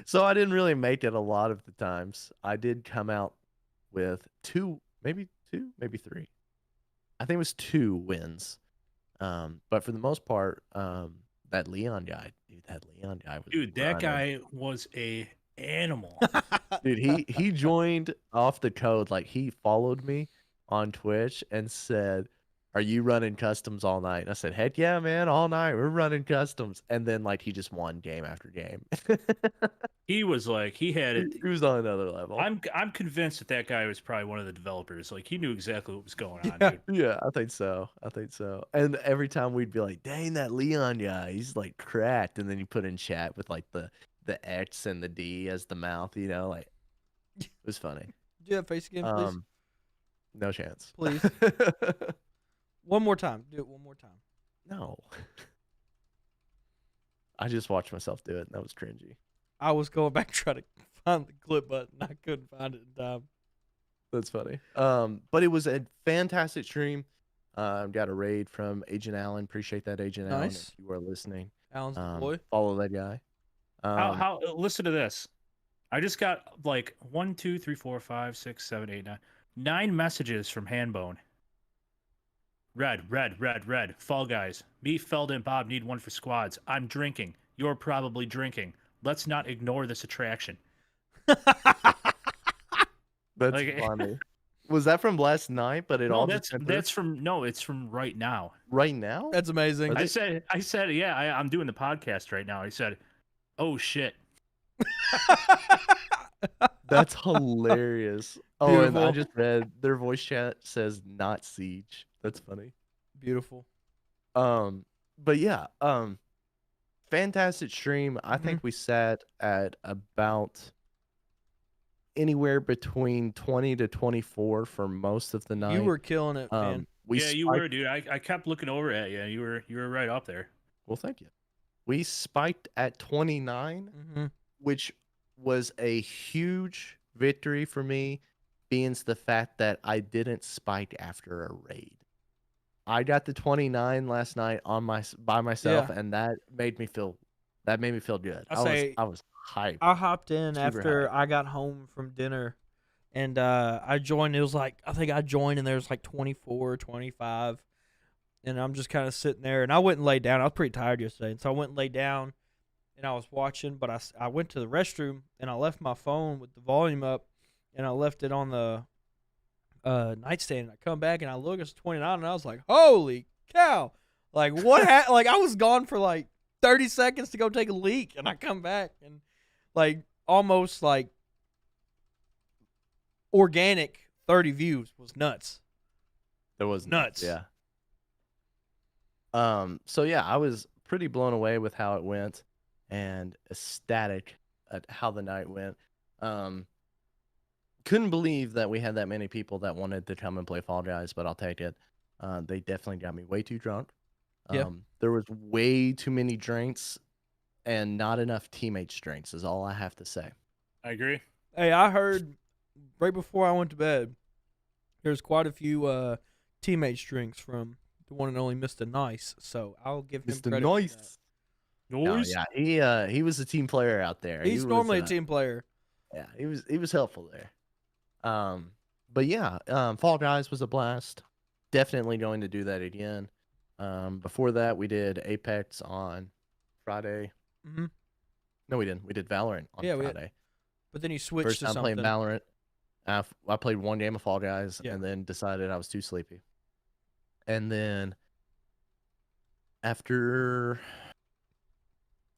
S1: So I didn't really make it a lot of the times. I did come out with maybe three. I think it was 2 wins. But for the most part, that Leon guy was
S3: Dude, that
S1: running.
S3: guy was a animal.
S1: Dude, he joined off the code. Like, he followed me on Twitch and said, are you running customs all night? And I said, heck yeah, man, all night. We're running customs. And then like he just won game after game.
S3: He was like, he had it.
S1: He was on another level.
S3: I'm convinced that guy was probably one of the developers. Like, he knew exactly what was going on,
S2: Yeah.
S3: dude.
S1: Yeah, I think so. And every time we'd be like, dang, that Leon guy, he's like cracked. And then you put in chat with like the X and the D as the mouth, like it was funny.
S2: Do that face again, please.
S1: No chance.
S2: Please. One more time. Do it one more time.
S1: No. I just watched myself do it, and that was cringy.
S2: I was going back trying to find the clip button. I couldn't find it in time.
S1: That's funny. But it was a fantastic stream. Got a raid from Agent Allen. Appreciate that, Agent Allen.
S2: Nice.
S1: If you are listening,
S2: Alan's the boy.
S1: follow that guy.
S3: How? Listen to this. I just got like 1, 2, 3, 4, 5, 6, 7, 8, 9 messages from Handbone. Red. Fall Guys. Me, Felda, and Bob need one for squads. I'm drinking. You're probably drinking. Let's not ignore this attraction.
S1: That's
S3: Like-
S1: funny. Was that from last night? But it
S3: No,
S1: all
S3: that's
S1: just went through?
S3: it's from right now.
S1: Right now.
S2: That's amazing.
S3: I said, yeah, I'm doing the podcast right now. He said, oh shit.
S1: That's hilarious. Oh, and I
S2: Beautiful.
S1: just read their voice chat says not siege. That's funny.
S2: Beautiful.
S1: But yeah, fantastic stream. I
S2: Mm-hmm.
S1: think we sat at about anywhere between 20 to 24 for most of the night.
S2: You were killing it, man.
S1: We
S3: You were, dude. I kept looking over at you. You were right up there.
S1: Well, thank you. We spiked at 29,
S2: Mm-hmm.
S1: which was a huge victory for me, being the fact that I didn't spike after a raid. I got the 29 last night by myself, and that made me feel good. I was hyped.
S2: I hopped in
S1: Super
S2: after
S1: hyped.
S2: I got home from dinner, and I joined. It was like, I think I joined, and there was like 24, 25, and I'm just kind of sitting there, and I went and laid down. I was pretty tired yesterday, and so I went and laid down, and I was watching, but I went to the restroom, and I left my phone with the volume up, and I left it on the nightstand. And I come back, and I look, it's 29, and I was like, holy cow. Like, what like, I was gone for like 30 seconds to go take a leak, and I come back, and like almost like organic 30 views was nuts.
S1: It was
S2: Nuts.
S1: Yeah. So yeah, I was pretty blown away with how it went and ecstatic at how the night went. Couldn't believe that we had that many people that wanted to come and play Fall Guys, but I'll take it. They definitely got me way too drunk.
S2: Yeah.
S1: There was way too many drinks and not enough teammates drinks is all I have to say.
S3: I agree.
S2: Hey, I heard right before I went to bed, there's quite a few teammates drinks from the one and only Mr. Nice, so I'll give him
S1: Mr.
S2: credit for that.
S1: Nice. No, yeah, he was a team player out there.
S2: He's
S1: He
S2: normally
S1: was,
S2: a team player.
S1: Yeah, he was helpful there. But yeah, Fall Guys was a blast. Definitely going to do that again. Before that, we did Apex on Friday.
S2: Mm-hmm.
S1: No, we didn't. We did Valorant on Friday.
S2: But then you switched
S1: First
S2: to
S1: time
S2: something.
S1: playing Valorant. I played one game of Fall Guys
S2: Yeah.
S1: and then decided I was too sleepy. And then after,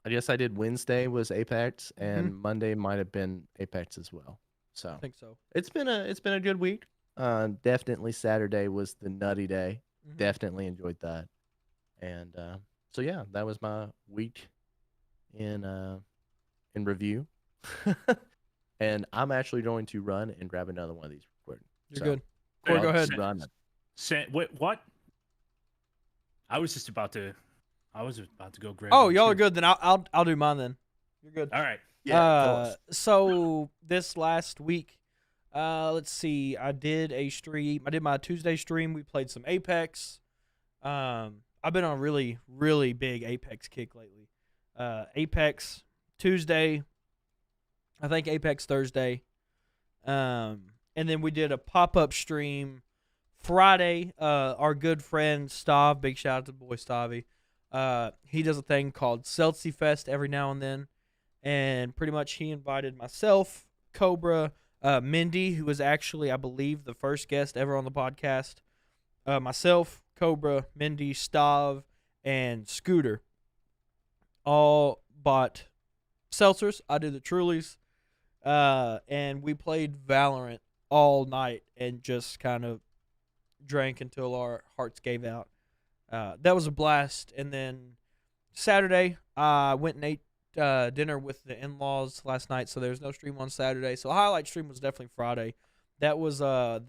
S1: I guess I did Wednesday was Apex, and Monday might have been Apex as well. So
S2: I think so.
S1: it's been a good week. Definitely Saturday was the nutty day.
S2: Mhm.
S1: Definitely enjoyed that. And so yeah, that was my week in review. And I'm actually going to run and grab another one of these recordings.
S2: You're good. Corey,
S1: I'll
S2: go ahead.
S1: just run.
S3: What? I was about to go grab.
S2: Oh,
S3: one,
S2: y'all
S3: too.
S2: are good. Then I'll do mine then. You're good.
S3: All right.
S1: Yeah, tell us.
S2: So this last week, let's see. I did a stream. I did my Tuesday stream. We played some Apex. I've been on a really, really big Apex kick lately. Apex Tuesday. I think Apex Thursday. And then we did a pop-up stream Friday. Our good friend Stav, big shout out to the boy Stavy. He does a thing called Celtsy Fest every now and then. And pretty much he invited myself, Cobra, Mindy, who was actually, I believe, the first guest ever on the podcast, myself, Cobra, Mindy, Stav, and Scooter all bought seltzers. I did the Trulies. And we played Valorant all night and just kind of drank until our hearts gave out. That was a blast. And then Saturday, I went and ate dinner with the in-laws last night, so there's no stream on Saturday. So highlight stream was definitely Friday. That was a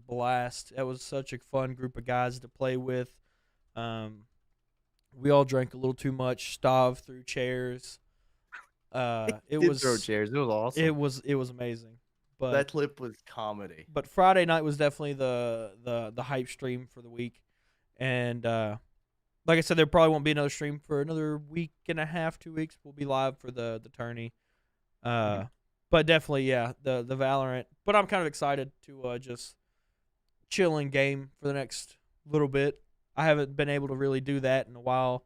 S2: blast. That was such a fun group of guys to play with. We all drank a little too much. Stav threw chairs. It
S1: Did
S2: was
S1: throw chairs. It was awesome.
S2: it was amazing. But
S1: that clip was comedy.
S2: But Friday night was definitely the hype stream for the week, and like I said, there probably won't be another stream for another week and a half, 2 weeks. We'll be live for the tourney. But definitely, yeah, the Valorant. But I'm kind of excited to just chill in game for the next little bit. I haven't been able to really do that in a while,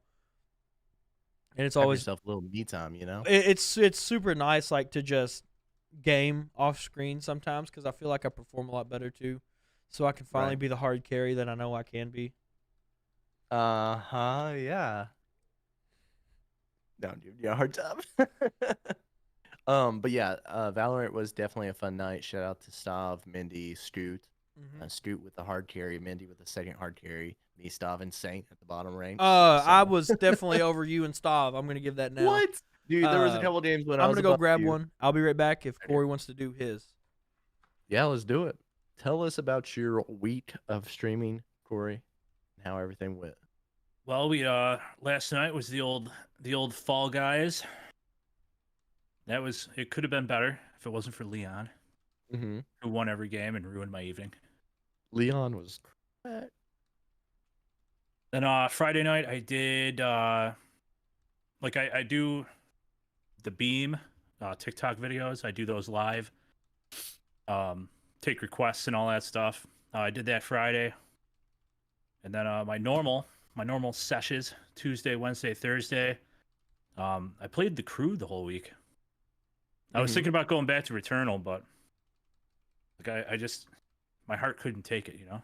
S2: and it's
S1: Have
S2: always
S1: yourself a little me time, you know.
S2: it's super nice, like to just game off screen sometimes, because I feel like I perform a lot better too. So I can finally
S1: Right.
S2: be the hard carry that I know I can be.
S1: Yeah. Don't give you a hard time. But yeah, Valorant was definitely a fun night. Shout out to Stav, Mindy, Scoot. Scoot with the hard carry, Mindy with the second hard carry, me, Stav, and Saint at the bottom ranks.
S2: I was definitely over you and Stav. I'm gonna give that now.
S1: What? Dude, there was a couple games when I was
S2: gonna go
S1: above
S2: grab
S1: you.
S2: one. I'll be right back if Corey wants to do his.
S1: Yeah, let's do it. Tell us about your week of streaming, Corey, and how everything went.
S3: Well, we last night was the old Fall Guys. It could have been better if it wasn't for Leon,
S1: Mm-hmm.
S3: who won every game and ruined my evening.
S1: Leon was correct.
S3: Then Friday night I did like I do the Beam TikTok videos. I do those live. Take requests and all that stuff. I did that Friday. And then my normal sessions, Tuesday, Wednesday, Thursday. I played the Crew the whole week. I was thinking about going back to Returnal, but like I just my heart couldn't take it, you know.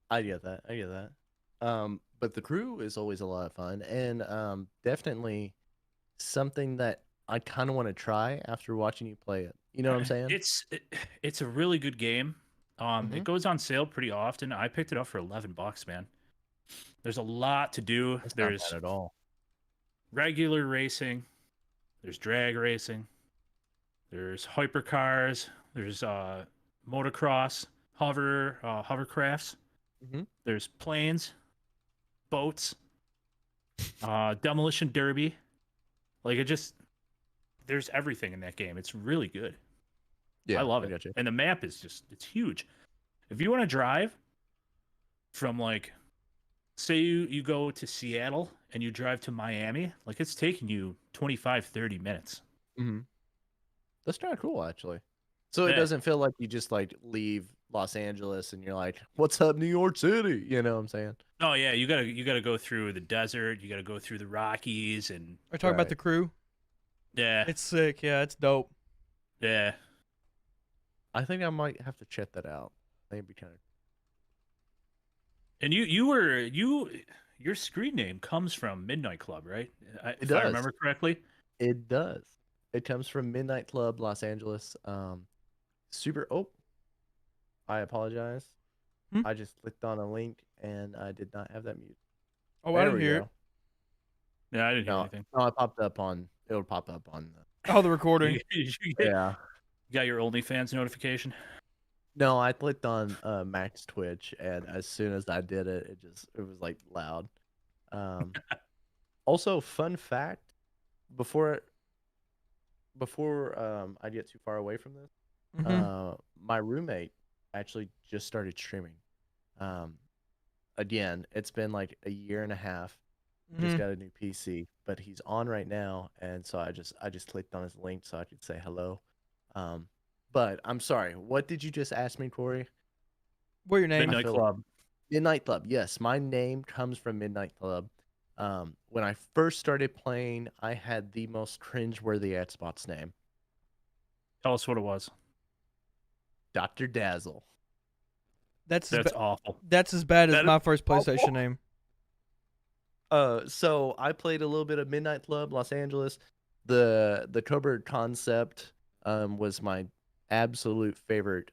S1: I get that. But the Crew is always a lot of fun, and definitely something that I kind of want to try after watching you play it. You know what I'm saying?
S3: It's a really good game. It goes on sale pretty often. I picked it up for $11, man. There's a lot to do.
S1: That's
S3: There's
S1: not bad at all.
S3: Regular racing. There's drag racing. There's hypercars. There's motocross, hovercrafts. There's planes, boats, demolition derby. Like there's everything in that game. It's really good.
S1: Yeah,
S3: I love it.
S1: Gotcha.
S3: And the map is it's huge. If you want to drive from like, say you go to Seattle and you drive to Miami, like it's taking you 25, 30 minutes.
S1: That's kind of cool, actually. So it doesn't feel like you just like leave Los Angeles and you're like, "What's up, New York City?" You know what I'm saying?
S3: Oh yeah, you gotta go through the desert. You gotta go through the Rockies and.
S2: Are you talking about the Crew?
S3: Yeah,
S2: it's sick. Yeah, it's dope.
S3: Yeah,
S1: I think I might have to check that out. I think it'd be kind of.
S3: And your screen name comes from Midnight Club, right? If I remember correctly.
S1: It does. It comes from Midnight Club, Los Angeles. Super. Oh, I apologize. I just clicked on a link and I did not have that mute.
S2: Oh, I didn't hear it.
S3: Yeah, I didn't hear anything.
S1: No, it popped up on. It'll pop up on the.
S2: Oh, the recording.
S1: Yeah.
S3: You got your OnlyFans notification?
S1: No, I clicked on Max Twitch, and as soon as I did it, it was like loud. Also, fun fact, before I get too far away from this, my roommate actually just started streaming. Again, it's been like a year and a half. Just got a new PC, but he's on right now, and so I just clicked on his link so I could say hello. But I'm sorry. What did you just ask me, Corey?
S2: What your name?
S3: Midnight Club.
S1: Midnight Club. Yes, my name comes from Midnight Club. When I first started playing, I had the most cringeworthy Xbox name.
S3: Tell us what it was.
S1: Dr. Dazzle.
S2: That's
S3: awful.
S2: That's as bad as
S1: That is
S2: my first PlayStation
S1: awful.
S2: name.
S1: So I played a little bit of Midnight Club Los Angeles. The Cobra concept was my absolute favorite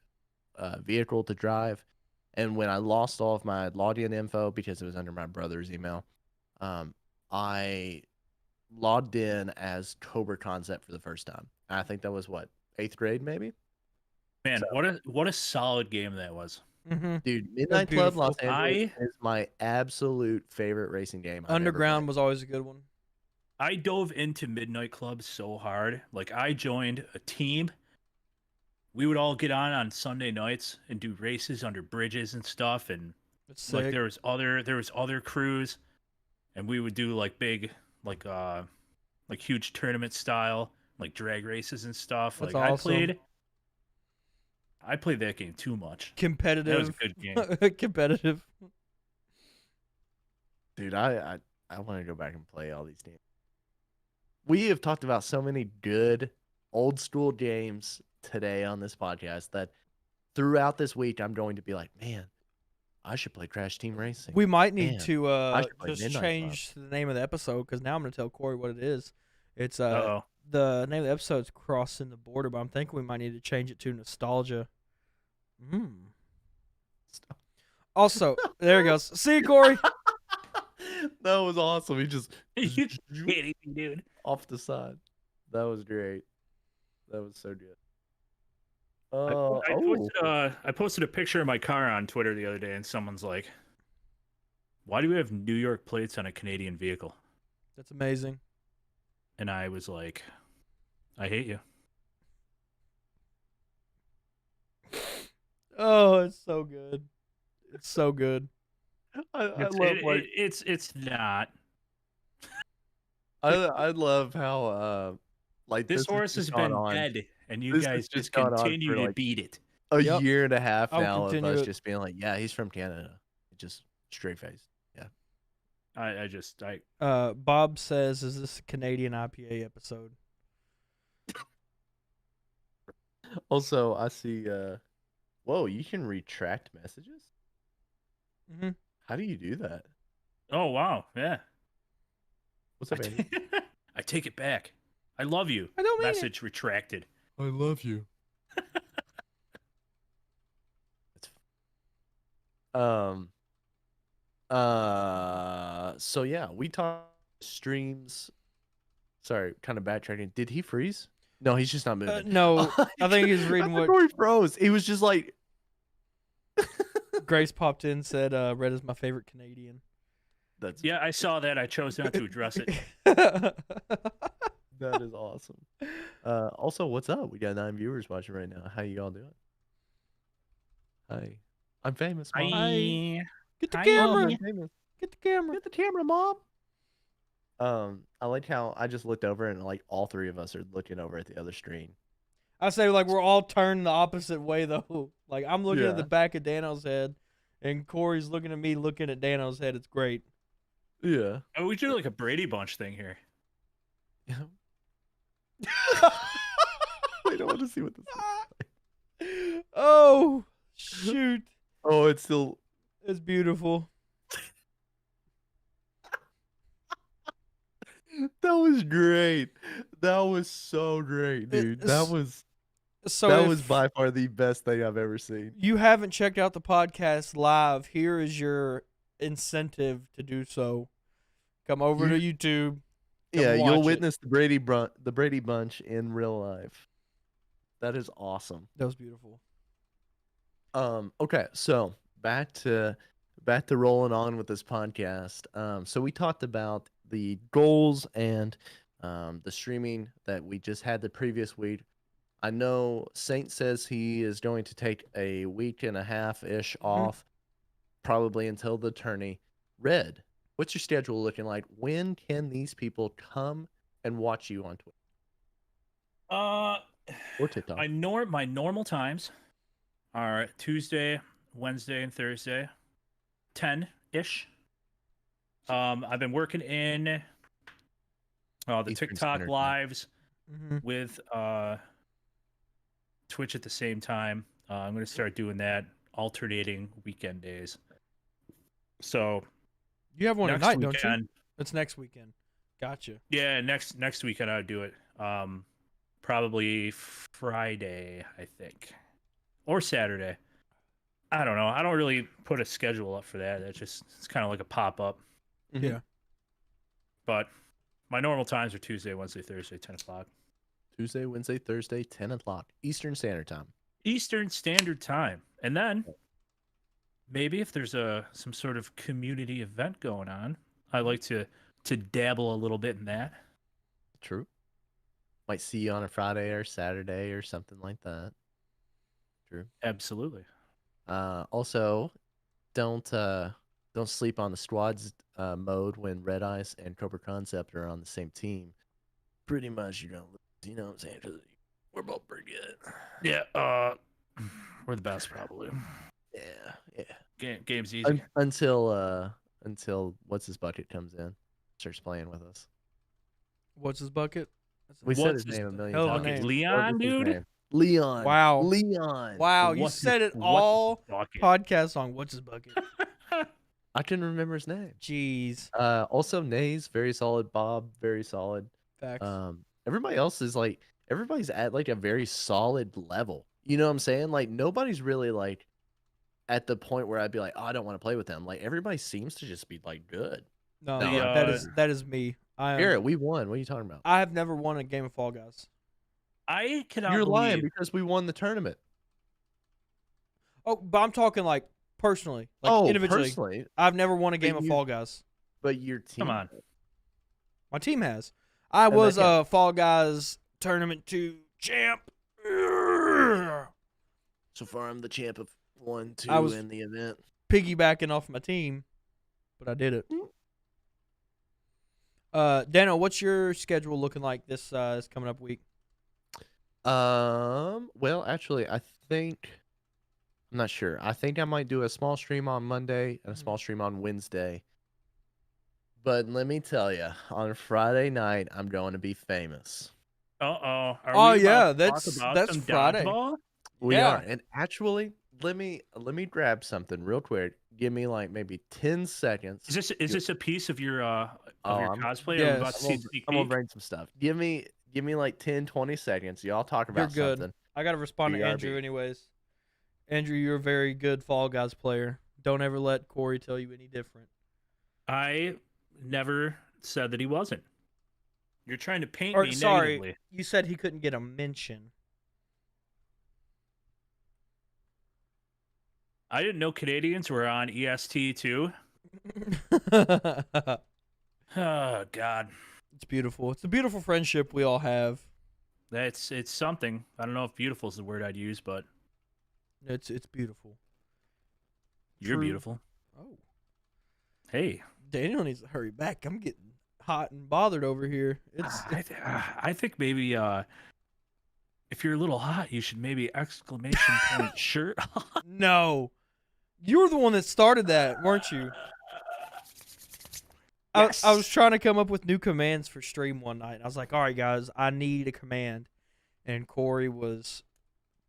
S1: vehicle to drive. And when I lost all of my login info because it was under my brother's email, I logged in as Cobra Concept for the first time. I think that was what, 8th grade maybe?
S3: Man,
S1: So-
S3: what a solid game that was.
S2: Mm-hmm.
S1: Dude, Midnight Club
S2: beautiful.
S1: Los Angeles is my absolute favorite racing game I've ever
S2: Underground
S1: played.
S2: was always a good one.
S3: I dove into Midnight Club so hard. Like I joined a team. We would all get on Sunday nights and do races under bridges and stuff. And
S2: It's sick.
S3: like there was other crews, and we would do like big like huge tournament style like drag races and stuff.
S2: That's
S3: like
S2: awesome.
S3: I played that game too much.
S2: Competitive.
S3: That was a good game.
S2: Competitive.
S1: Dude, I want to go back and play all these games. We have talked about so many good old school games today on this podcast that throughout this week I'm going to be like, man, I should play Crash Team Racing.
S2: We might need
S1: Man,
S2: to
S1: should play
S2: just
S1: Midnight
S2: change the name of the episode because now I'm going to tell Corey what it is. It's
S3: Uh-oh.
S2: the name of the episode is Crossing the Border, but I'm thinking we might need to change it to Nostalgia. Also, there he goes. See you, Corey.
S1: That was awesome. He just
S3: You kidding me, dude?
S1: off the side. That was great. That was so good.
S3: I posted a picture of my car on Twitter the other day, and someone's like, "Why do we have New York plates on a Canadian vehicle?"
S2: That's amazing.
S3: And I was like, "I hate you."
S2: Oh, it's so good. It's so good.
S1: I
S3: It's,
S1: love like
S3: it's not.
S1: I love how like
S3: This
S1: has
S3: horse has
S1: just gone
S3: been
S1: on
S3: dead, and you
S1: This has
S3: guys just
S1: gone on
S3: continue
S1: for,
S3: to
S1: like,
S3: beat it.
S1: a
S2: Yep.
S1: year and a half
S2: I'll
S1: now of
S2: continue
S1: us
S2: it.
S1: just being like, yeah, he's from Canada. Just straight face. Yeah.
S2: Bob says, "Is this a Canadian IPA episode?"
S1: Also, I see whoa, you can retract messages?
S2: Mm-hmm.
S1: How do you do that?
S3: Oh wow, yeah.
S1: What's up, Andy?
S3: I take it back. I love you.
S2: I don't mean it.
S3: Message retracted.
S1: I love you. So yeah, we talked streams. Sorry, kind of backtracking. Did he freeze? No, he's just not moving.
S2: No, I think he's reading
S1: I
S2: what
S1: thought he froze. He was just like
S2: Grace popped in. Said, "Red is my favorite Canadian."
S1: that's
S3: Yeah, I saw that. I chose not to address it.
S1: that is awesome. Also, what's up? We got 9 viewers watching right now. How you all doing? Hi. I'm famous, Mom.
S2: Hi. Get the
S3: Hi,
S2: camera.
S1: I'm famous.
S2: Get the camera.
S1: Get the camera, Mom. I like how I just looked over and like all 3 of us are looking over at the other screen.
S2: I say like we're all turned the opposite way though. Like I'm looking at
S1: Yeah.
S2: the back of Dano's head, and Corey's looking at me, looking at Dano's head. It's great.
S1: Yeah.
S3: Oh, we do like a Brady Bunch thing here.
S1: Yeah. Wait, I want to see what this is.
S2: Oh shoot!
S1: Oh, it's still.
S2: It's beautiful.
S1: That was great. That was so great, dude. That
S2: It's-
S1: was
S2: So
S1: that
S2: if
S1: was by far the best thing I've ever seen.
S2: you haven't checked out the podcast live, here is your incentive to do so. Come over to YouTube. Come
S1: Yeah,
S2: watch
S1: you'll
S2: it.
S1: witness the Brady Bunch in real life. That is awesome.
S2: That was beautiful.
S1: Okay, so back to rolling on with this podcast. So we talked about the goals and the streaming that we just had the previous week. I know Saint says he is going to take a week and a half ish off, probably until the tourney. Red, what's your schedule looking like? When can these people come and watch you on Twitch or TikTok?
S3: My normal times are Tuesday, Wednesday, and Thursday, 10-ish. I've been working in the
S1: Eastern
S3: TikTok
S1: Standard Time.
S3: lives
S2: Mm-hmm.
S3: with Twitch at the same time. I'm going to start doing that alternating weekend days. So
S2: You have one
S3: next
S2: tonight,
S3: weekend,
S2: don't you? It's next weekend. Gotcha.
S3: Yeah, next weekend I would do it. Probably Friday, I think, or Saturday. I don't know. I don't really put a schedule up for that. It's kind of like a pop up.
S2: Yeah.
S3: But my normal times are Tuesday, Wednesday, Thursday, 10 o'clock.
S1: Tuesday, Wednesday, Thursday, 10 o'clock Eastern Standard Time.
S3: Eastern Standard Time. And then maybe if there's some sort of community event going on, I like to dabble a little bit in that.
S1: True. Might see you on a Friday or Saturday or something like that. True.
S3: Absolutely.
S1: Also, don't sleep on the squads mode when REDice and Cobra Concept are on the same team. Pretty much you're gonna lose. You know what I'm saying? 'Cause we're both pretty good.
S3: Yeah. We're the best probably.
S1: Yeah.
S3: Game's easy.
S1: Until what's his bucket comes in, starts playing with us.
S2: What's his bucket?
S1: We said
S3: What's
S1: his name a million
S2: hell of a
S1: times.
S2: name.
S3: Leon,
S1: What was his
S3: dude.
S1: name? Leon.
S2: Wow.
S1: Leon.
S2: Wow, you
S3: What's
S2: said
S3: his-
S2: it all
S3: what's his
S2: podcast song. What's his bucket?
S1: I couldn't remember his name.
S2: Jeez.
S1: Also Nays, very solid. Bob, very solid.
S2: Facts.
S1: Everybody else is like, everybody's at like a very solid level. You know what I'm saying? Like nobody's really like at the point where I'd be like, oh, I don't want to play with them. Like everybody seems to just be like good.
S2: No,
S1: No,
S2: that is me.
S1: Garrett, we won. What are you talking about?
S2: I have never won a game of Fall Guys.
S3: I cannot
S1: You're lying
S3: believe
S1: because we won the tournament.
S2: Oh, but I'm talking like personally, like individually.
S1: Personally,
S2: I've never won a game of
S1: you-
S2: Fall Guys.
S1: but your team.
S3: Come on.
S2: My team has. I
S1: And
S2: was
S1: they have.
S2: a Fall Guys Tournament 2 champ.
S1: So far, I'm the champ of 1, 2
S2: I was-
S1: in the event.
S2: Piggybacking off my team, but I did it. Dano, what's your schedule looking like this coming up week?
S1: Well, actually, I think I'm not sure. I think I might do a small stream on Monday and a small stream on Wednesday. But let me tell you, on Friday night, I'm going to be famous.
S3: Uh-oh.
S2: Oh, yeah, that's Friday.
S3: Dodgeball?
S1: We
S2: Yeah.
S1: are. And actually, let me grab something real quick. Give me like maybe 10 seconds.
S3: Is this a piece of your
S1: I'm-
S3: cosplay?
S2: Yes.
S3: Are we about to see a sneak
S1: I'm gonna
S3: peek?
S1: bring some stuff. Give me like 10, 20 seconds. Y'all talk about
S2: You're good.
S1: something.
S2: I got to respond to
S1: BRB.
S2: Andrew anyways. Andrew, you're a very good Fall Guys player. Don't ever let Corey tell you any different.
S3: I never said that he wasn't. You're trying to paint
S2: Or,
S3: me
S2: sorry,
S3: negatively.
S2: you said he couldn't get a mention.
S3: I didn't know Canadians were on EST too. Oh God,
S2: It's beautiful. It's a beautiful friendship we all have.
S3: it's something. I don't know if beautiful is the word I'd use, but
S2: It's beautiful.
S3: you're
S2: True.
S3: beautiful.
S2: Oh,
S3: Hey,
S2: Daniel needs to hurry back. I'm getting hot and bothered over here. It's
S3: I think maybe if you're a little hot, you should maybe exclamation point shirt.
S2: no. You were the one that started that, weren't you?
S3: Yes.
S2: I was trying to come up with new commands for stream one night. I was like, all right, guys, I need a command. And Corey was,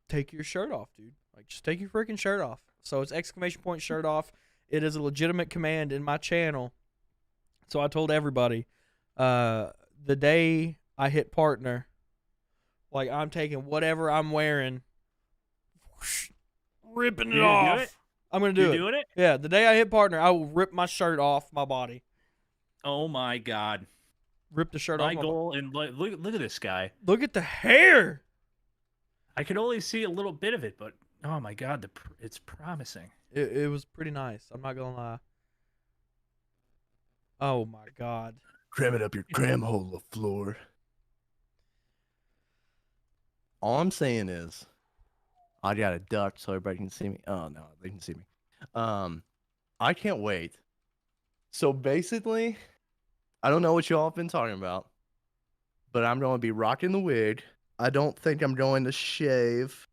S2: take your shirt off, dude. Like, just take your freaking shirt off. So it's exclamation point shirt off. It is a legitimate command in my channel. So I told everybody, the day I hit partner, like I'm taking whatever I'm wearing, whoosh, ripping it
S3: You gonna do
S2: off.
S3: it?
S2: I'm going to
S3: You
S2: do it.
S3: doing it?
S2: Yeah, the day I hit partner, I will rip my shirt off my body.
S3: Oh my God.
S2: Rip the shirt
S3: My
S2: off my body.
S3: goal, and look at this guy.
S2: Look at the hair.
S3: I could only see a little bit of it, but oh my God, it's promising.
S2: It was pretty nice. I'm not going to lie. Oh, my God.
S1: Cram it up your cram hole, LaFleur. All I'm saying is, I got a duck so everybody can see me. Oh no, they can see me. I can't wait. So basically, I don't know what y'all have been talking about, but I'm going to be rocking the wig. I don't think I'm going to shave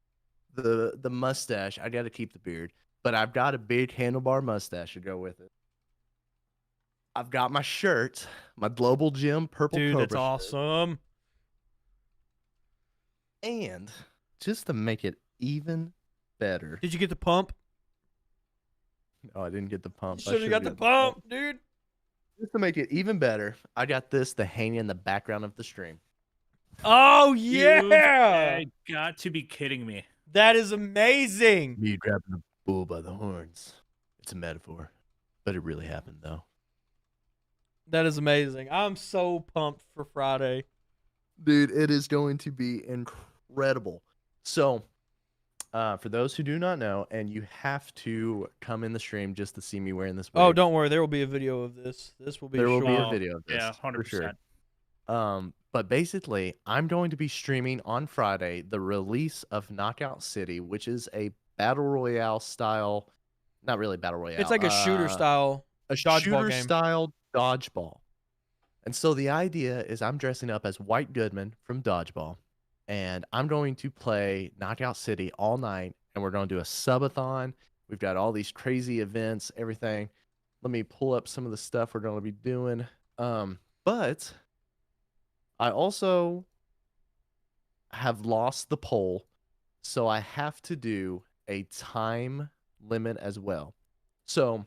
S1: the mustache. I got to keep the beard, but I've got a big handlebar mustache to go with it. I've got my shirt, my Global Gym purple
S2: Dude,
S1: Cobra
S2: that's
S1: shirt.
S2: awesome.
S1: And just to make it even better,
S2: Did you get the pump?
S1: Oh, I didn't get the pump.
S2: Should have got the pump, dude.
S1: Just to make it even better, I got this to hang in the background of the stream.
S2: Oh
S3: You've
S2: yeah,
S3: got to be kidding me.
S2: that is amazing.
S1: Me grabbing the bull by the horns. It's a metaphor, but it really happened though.
S2: That is amazing. I'm so pumped for Friday.
S1: Dude, it is going to be incredible. So, for those who do not know, and you have to come in the stream just to see me wearing this wig.
S2: Oh, don't worry. There will be a video of this. This will be
S1: There will
S2: short.
S1: be a video of this.
S3: Yeah, 100%.
S1: For sure. But basically, I'm going to be streaming on Friday the release of Knockout City, which is a battle royale style. Not really battle royale.
S2: It's like a shooter style.
S1: A
S2: dodgeball
S1: shooter
S2: game.
S1: style dodgeball. And so the idea is I'm dressing up as White Goodman from Dodgeball, and I'm going to play Knockout City all night, and we're going to do a subathon. We've got all these crazy events, everything. Let me pull up some of the stuff we're going to be doing. But I also have lost the poll, so I have to do a time limit as well. So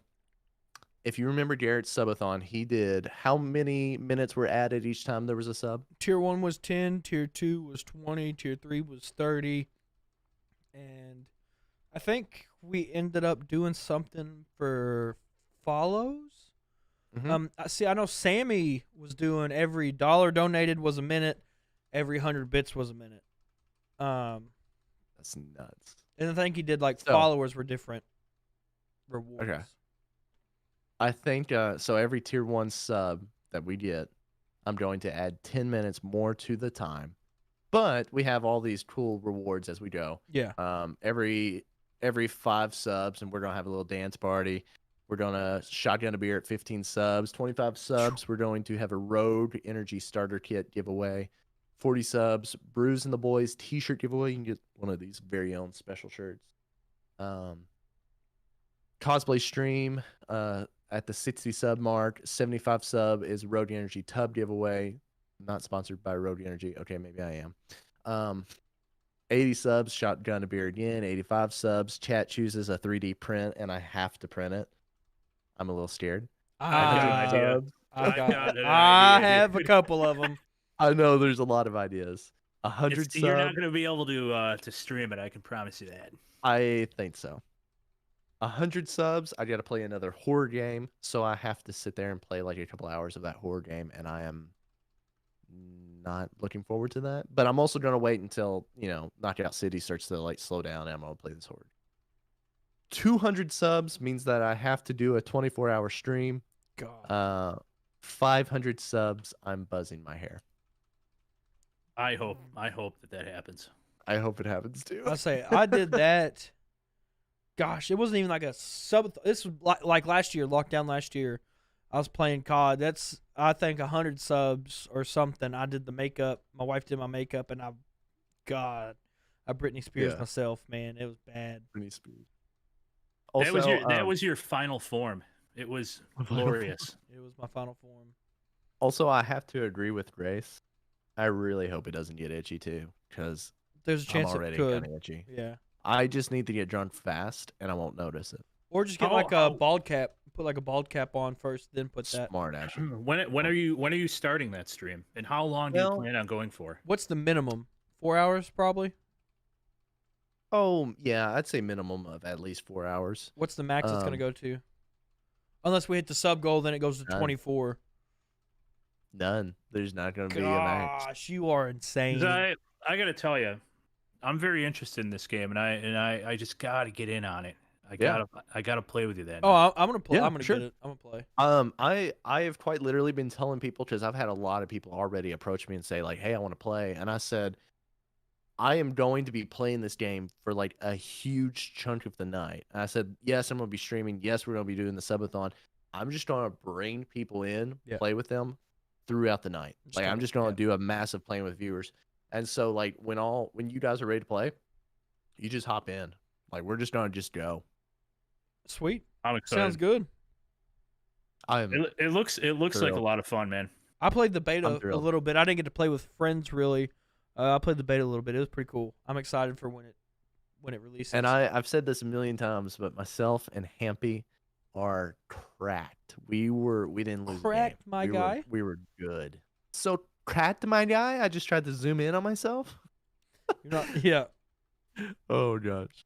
S1: if you remember Garrett's subathon, he did how many minutes were added each time there was a sub?
S2: Tier 1 was 10, Tier 2 was 20, Tier 3 was 30. And I think we ended up doing something for follows. I know Sammy was doing every $1 donated was a minute, every 100 bits was a minute.
S1: That's nuts.
S2: And I think he did like followers were different rewards.
S1: Okay. I think so. Every tier 1 sub that we get, I'm going to add 10 minutes more to the time. But we have all these cool rewards as we go.
S2: Yeah.
S1: Every 5 subs, and we're gonna have a little dance party. We're gonna shotgun a beer at 15 subs. 25 subs, we're going to have a Rogue Energy Starter Kit giveaway. 40 subs, Brews&TheBoys T-shirt giveaway. You can get one of these very own special shirts. Cosplay stream at the 60 sub mark. 75 sub is Rogue Energy tub giveaway. Not sponsored by Rogue Energy. Okay, maybe I am. 80 subs, shotgun a beer again. 85 subs, chat chooses a 3D print, and I have to print it. I'm a little scared.
S3: I
S2: have a couple of them.
S1: I know there's a lot of ideas. 100 subs.
S3: You're not going to be able to stream it. I can promise you that.
S1: I think so. 100 subs, I got to play another horror game, so I have to sit there and play like a couple hours of that horror game, and I am not looking forward to that. But I'm also going to wait until, Knockout City starts to like slow down, and I'm going to play this horror. 200 subs means that I have to do a 24-hour stream.
S2: God.
S1: 500 subs, I'm buzzing my hair.
S3: I hope that happens.
S1: I hope it happens too.
S2: I say I did that. Gosh, it wasn't even like a sub. This was like last year, lockdown last year. I was playing COD. That's I think 100 subs or something. I did the makeup. My wife did my makeup, and I Britney Spears myself. Man, it was bad.
S1: Britney Spears. Also,
S3: that was your final form. It was glorious.
S2: It was my final form.
S1: Also, I have to agree with Grace. I really hope it doesn't get itchy too, because
S2: there's a chance
S1: I'm already
S2: it could.
S1: kind of itchy.
S2: Yeah.
S1: I just need to get drunk fast, and I won't notice it.
S2: Or just get like a bald cap. Put like a bald cap on first, then put that.
S1: Smart actually.
S3: When are you starting that stream, and how long do you plan on going for?
S2: What's the minimum? 4 hours probably.
S1: Oh yeah, I'd say minimum of at least 4 hours.
S2: What's the max it's gonna go to? Unless we hit the sub goal, then it goes to 24.
S1: None. There's not going to be a max.
S2: Gosh, you are insane.
S3: I got to tell you, I'm very interested in this game, and I just got to get in on it. I gotta play with you then.
S2: Oh, I'm gonna play.
S1: Yeah,
S2: I'm gonna get it. I'm gonna
S1: I
S2: play.
S1: have quite literally been telling people, because I've had a lot of people already approach me and say like, "Hey, I want to play," and I said, I am going to be playing this game for like a huge chunk of the night. And I said, yes, I'm going to be streaming. Yes, we're going to be doing the subathon. I'm just going to bring people in, play with them throughout the night. I'm just going to do a massive playing with viewers. And so like when you guys are ready to play, you just hop in. Like we're just going to just go.
S2: Sweet.
S3: I'm excited.
S2: Sounds good.
S3: It looks like a lot of fun, man.
S2: I played the beta a little bit. I didn't get to play with friends really. I played the beta a little bit. It was pretty cool. I'm excited for when it releases.
S1: And I've said this a million times, but myself and Hampy are cracked. We didn't lose a game.
S2: Cracked, my guy.
S1: We were good. So cracked, my guy. I just tried to zoom in on myself.
S2: You're not. Yeah.
S1: Oh gosh.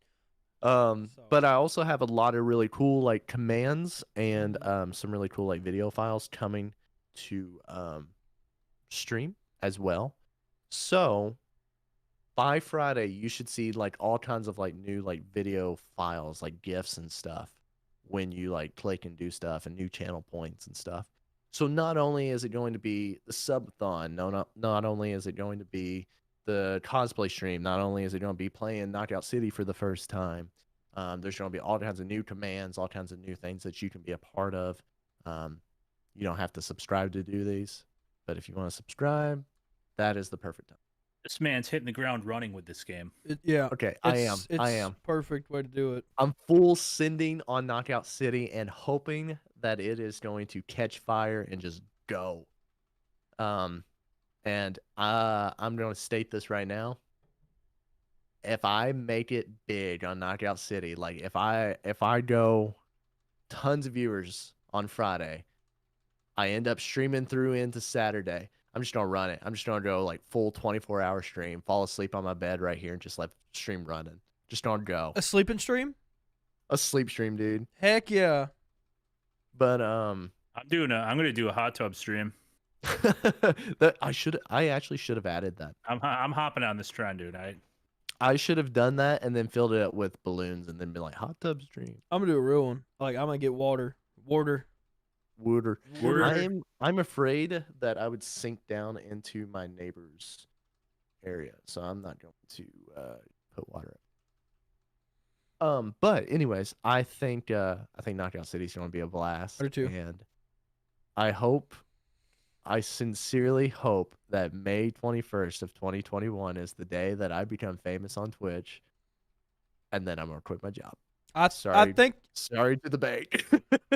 S2: So-
S1: But I also have a lot of really cool like commands and
S2: Mhm.
S1: some really cool like video files coming to stream as well. So by Friday, you should see like all kinds of like new like video files, like GIFs and stuff when you like click and do stuff and new channel points and stuff. So not only is it going to be the subathon, not only is it going to be the cosplay stream, not only is it going to be playing Knockout City for the first time, there's going to be all kinds of new commands, all kinds of new things that you can be a part of. You don't have to subscribe to do these, but if you want to subscribe, that is the perfect time.
S3: This man's hitting the ground running with this game.
S2: Yeah.
S1: Okay, I am.
S2: It's perfect way to do it.
S1: I'm full sending on Knockout City and hoping that it is going to catch fire and just go. And I'm going to state this right now. If I make it big on Knockout City, like if I go tons of viewers on Friday, I end up streaming through into Saturday, I'm just gonna run it. I'm just gonna go like full 24-hour stream, fall asleep on my bed right here, and just let stream running. Just gonna go
S2: A sleeping stream?
S1: a sleep stream, dude.
S2: Heck yeah.
S1: But
S3: I'm gonna do a hot tub stream.
S1: that I actually should have added that.
S3: I'm hopping on this trend, dude.
S1: I should have done that and then filled it up with balloons and then been like hot tub stream.
S2: I'm gonna do a real one. Like I'm gonna get water.
S1: Water.
S3: Water.
S1: I'm afraid that I would sink down into my neighbor's area, so I'm not going to put water up. But anyways, I think Knockout City is going to be a blast.
S2: I do too.
S1: And I sincerely hope that May 21st of 2021 is the day that I become famous on Twitch, and then I'm gonna quit my job.
S2: I
S1: Sorry.
S2: think
S1: Sorry to the bank.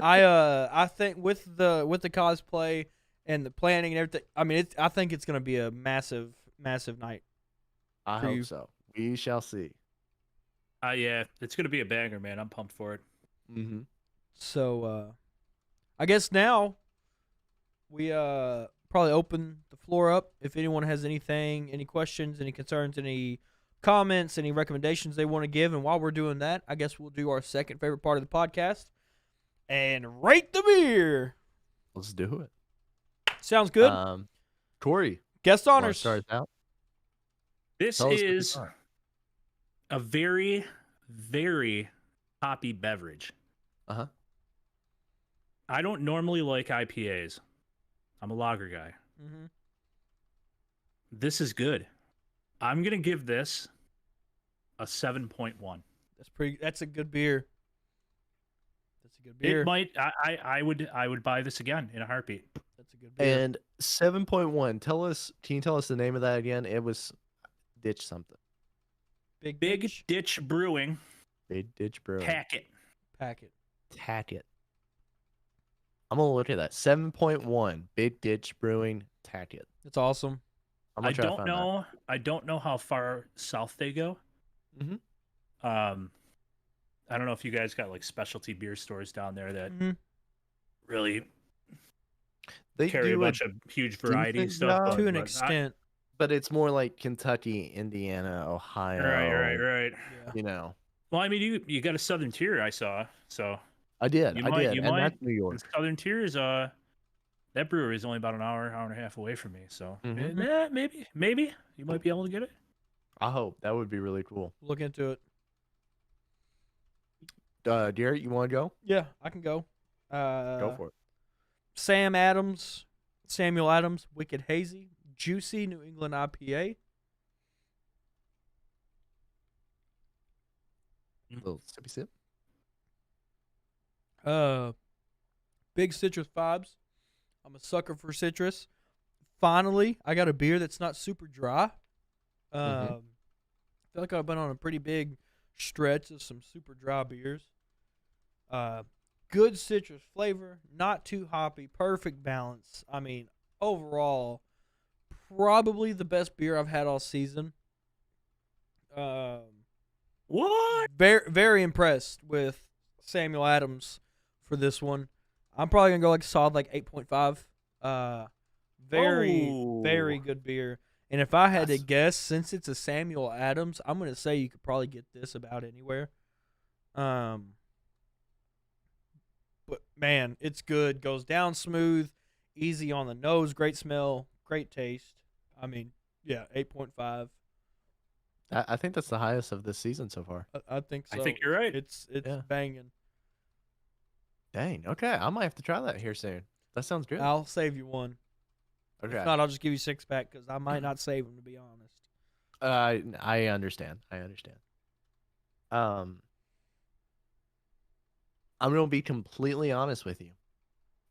S2: I think with the cosplay and the planning and everything, I mean, I think it's gonna be a massive night.
S1: I
S2: for
S1: hope
S2: you.
S1: so. We shall see.
S3: Yeah, it's gonna be a banger, man. I'm pumped for it.
S1: Mm-hmm.
S2: So I guess now we probably open the floor up if anyone has anything, any questions, any concerns, any comments, any recommendations they want to give. And while we're doing that, I guess we'll do our second favorite part of the podcast and rate the beer.
S1: Let's do it.
S2: Sounds good.
S1: Corey,
S2: Guest
S1: wanna
S2: honors.
S1: start us out.
S3: This
S1: Tell us what you
S3: is
S1: thought.
S3: a very, very hoppy beverage.
S1: Uh-huh.
S3: I don't normally like IPAs. I'm a lager guy.
S2: Mm-hmm.
S3: This is good. I'm gonna give this a 7.1.
S2: That's a good beer. That's a good beer.
S3: It might. I would buy this again in a heartbeat.
S2: That's a good beer.
S1: And 7.1. Can you tell us the name of that again? It was Ditch something.
S2: Big
S3: Big Ditch Brewing
S1: Big Ditch Brewing.
S3: Packet.
S2: packet.
S1: Tacket. I'm gonna look at that. 7.1. Big Ditch Brewing Tacket.
S2: That's awesome.
S1: I'm
S3: I
S1: gonna try to
S3: don't
S1: find
S3: know. I don't know how far south they go.
S1: Mhm.
S3: I don't know if you guys got like specialty beer stores down there that
S2: Mm-hmm.
S3: really
S1: that. They
S3: carry a
S1: do
S3: bunch of huge variety and
S1: decent
S3: stuff.
S1: job.
S2: To an
S3: but
S2: extent.
S1: but it's more like Kentucky, Indiana, Ohio.
S3: Right.
S2: Yeah.
S1: You know.
S3: Well, I mean, you got a Southern Tier. I saw. So
S1: I did.
S3: You
S1: I
S3: might-
S1: did.
S3: you
S1: And
S3: might-
S1: that's New York.
S3: and Southern Tier is that brewery is only about an hour and a half away from me. So
S1: Mhm.
S3: maybe you might be able to get it.
S1: I hope that would be really cool.
S2: Look into it.
S1: Garrett, you want to go?
S2: Yeah, I can go.
S1: Go for it.
S2: Samuel Adams, Wicked Hazy, Juicy New England IPA.
S1: Little sippy sip.
S2: Big citrus vibes. I'm a sucker for citrus. Finally, I got a beer that's not super dry. I feel like I've been on a pretty big stretch of some super dry beers. Good citrus flavor, not too hoppy, perfect balance. I mean, overall, probably the best beer I've had all season.
S3: What?
S2: Very, very impressed with Samuel Adams for this one. I'm probably gonna go like solid like 8.5. Very
S3: Whoa.
S2: good beer. And if I had to
S1: That's-
S2: guess, since it's a Samuel Adams, I'm gonna say you could probably get this about anywhere. But man, it's good. Goes down smooth, easy on the nose, great smell, great taste. I mean, yeah, 8.5.
S1: I think that's the highest of this season so far.
S2: I think so.
S3: I think you're right.
S2: It's
S1: Yeah.
S2: banging.
S1: Dang. Okay, I might have to try that here soon. That sounds good.
S2: I'll save you one.
S1: Okay.
S2: If not, I'll just give you 6-pack because I might not save them, to be honest.
S1: I understand. I'm gonna be completely honest with you.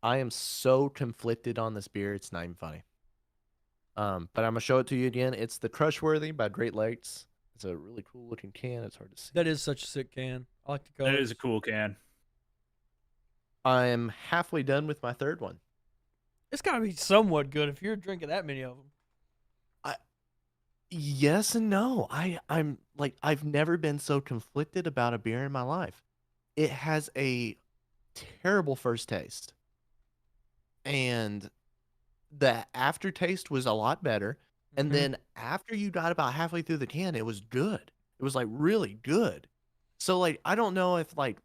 S1: I am so conflicted on this beer. It's not even funny. But I'm gonna show it to you again. It's the Crushworthy by Great Lakes. It's a really cool looking can. It's hard to see.
S2: That is such a sick can. I like the colors.
S3: That is a cool can.
S1: I'm halfway done with my third one.
S2: It's got to be somewhat good if you're drinking that many of them.
S1: Yes and no. I'm like, I've never been so conflicted about a beer in my life. It has a terrible first taste, and the aftertaste was a lot better. And
S2: Mhm.
S1: then after you got about halfway through the can, it was good. It was like really good. So like, I don't know if like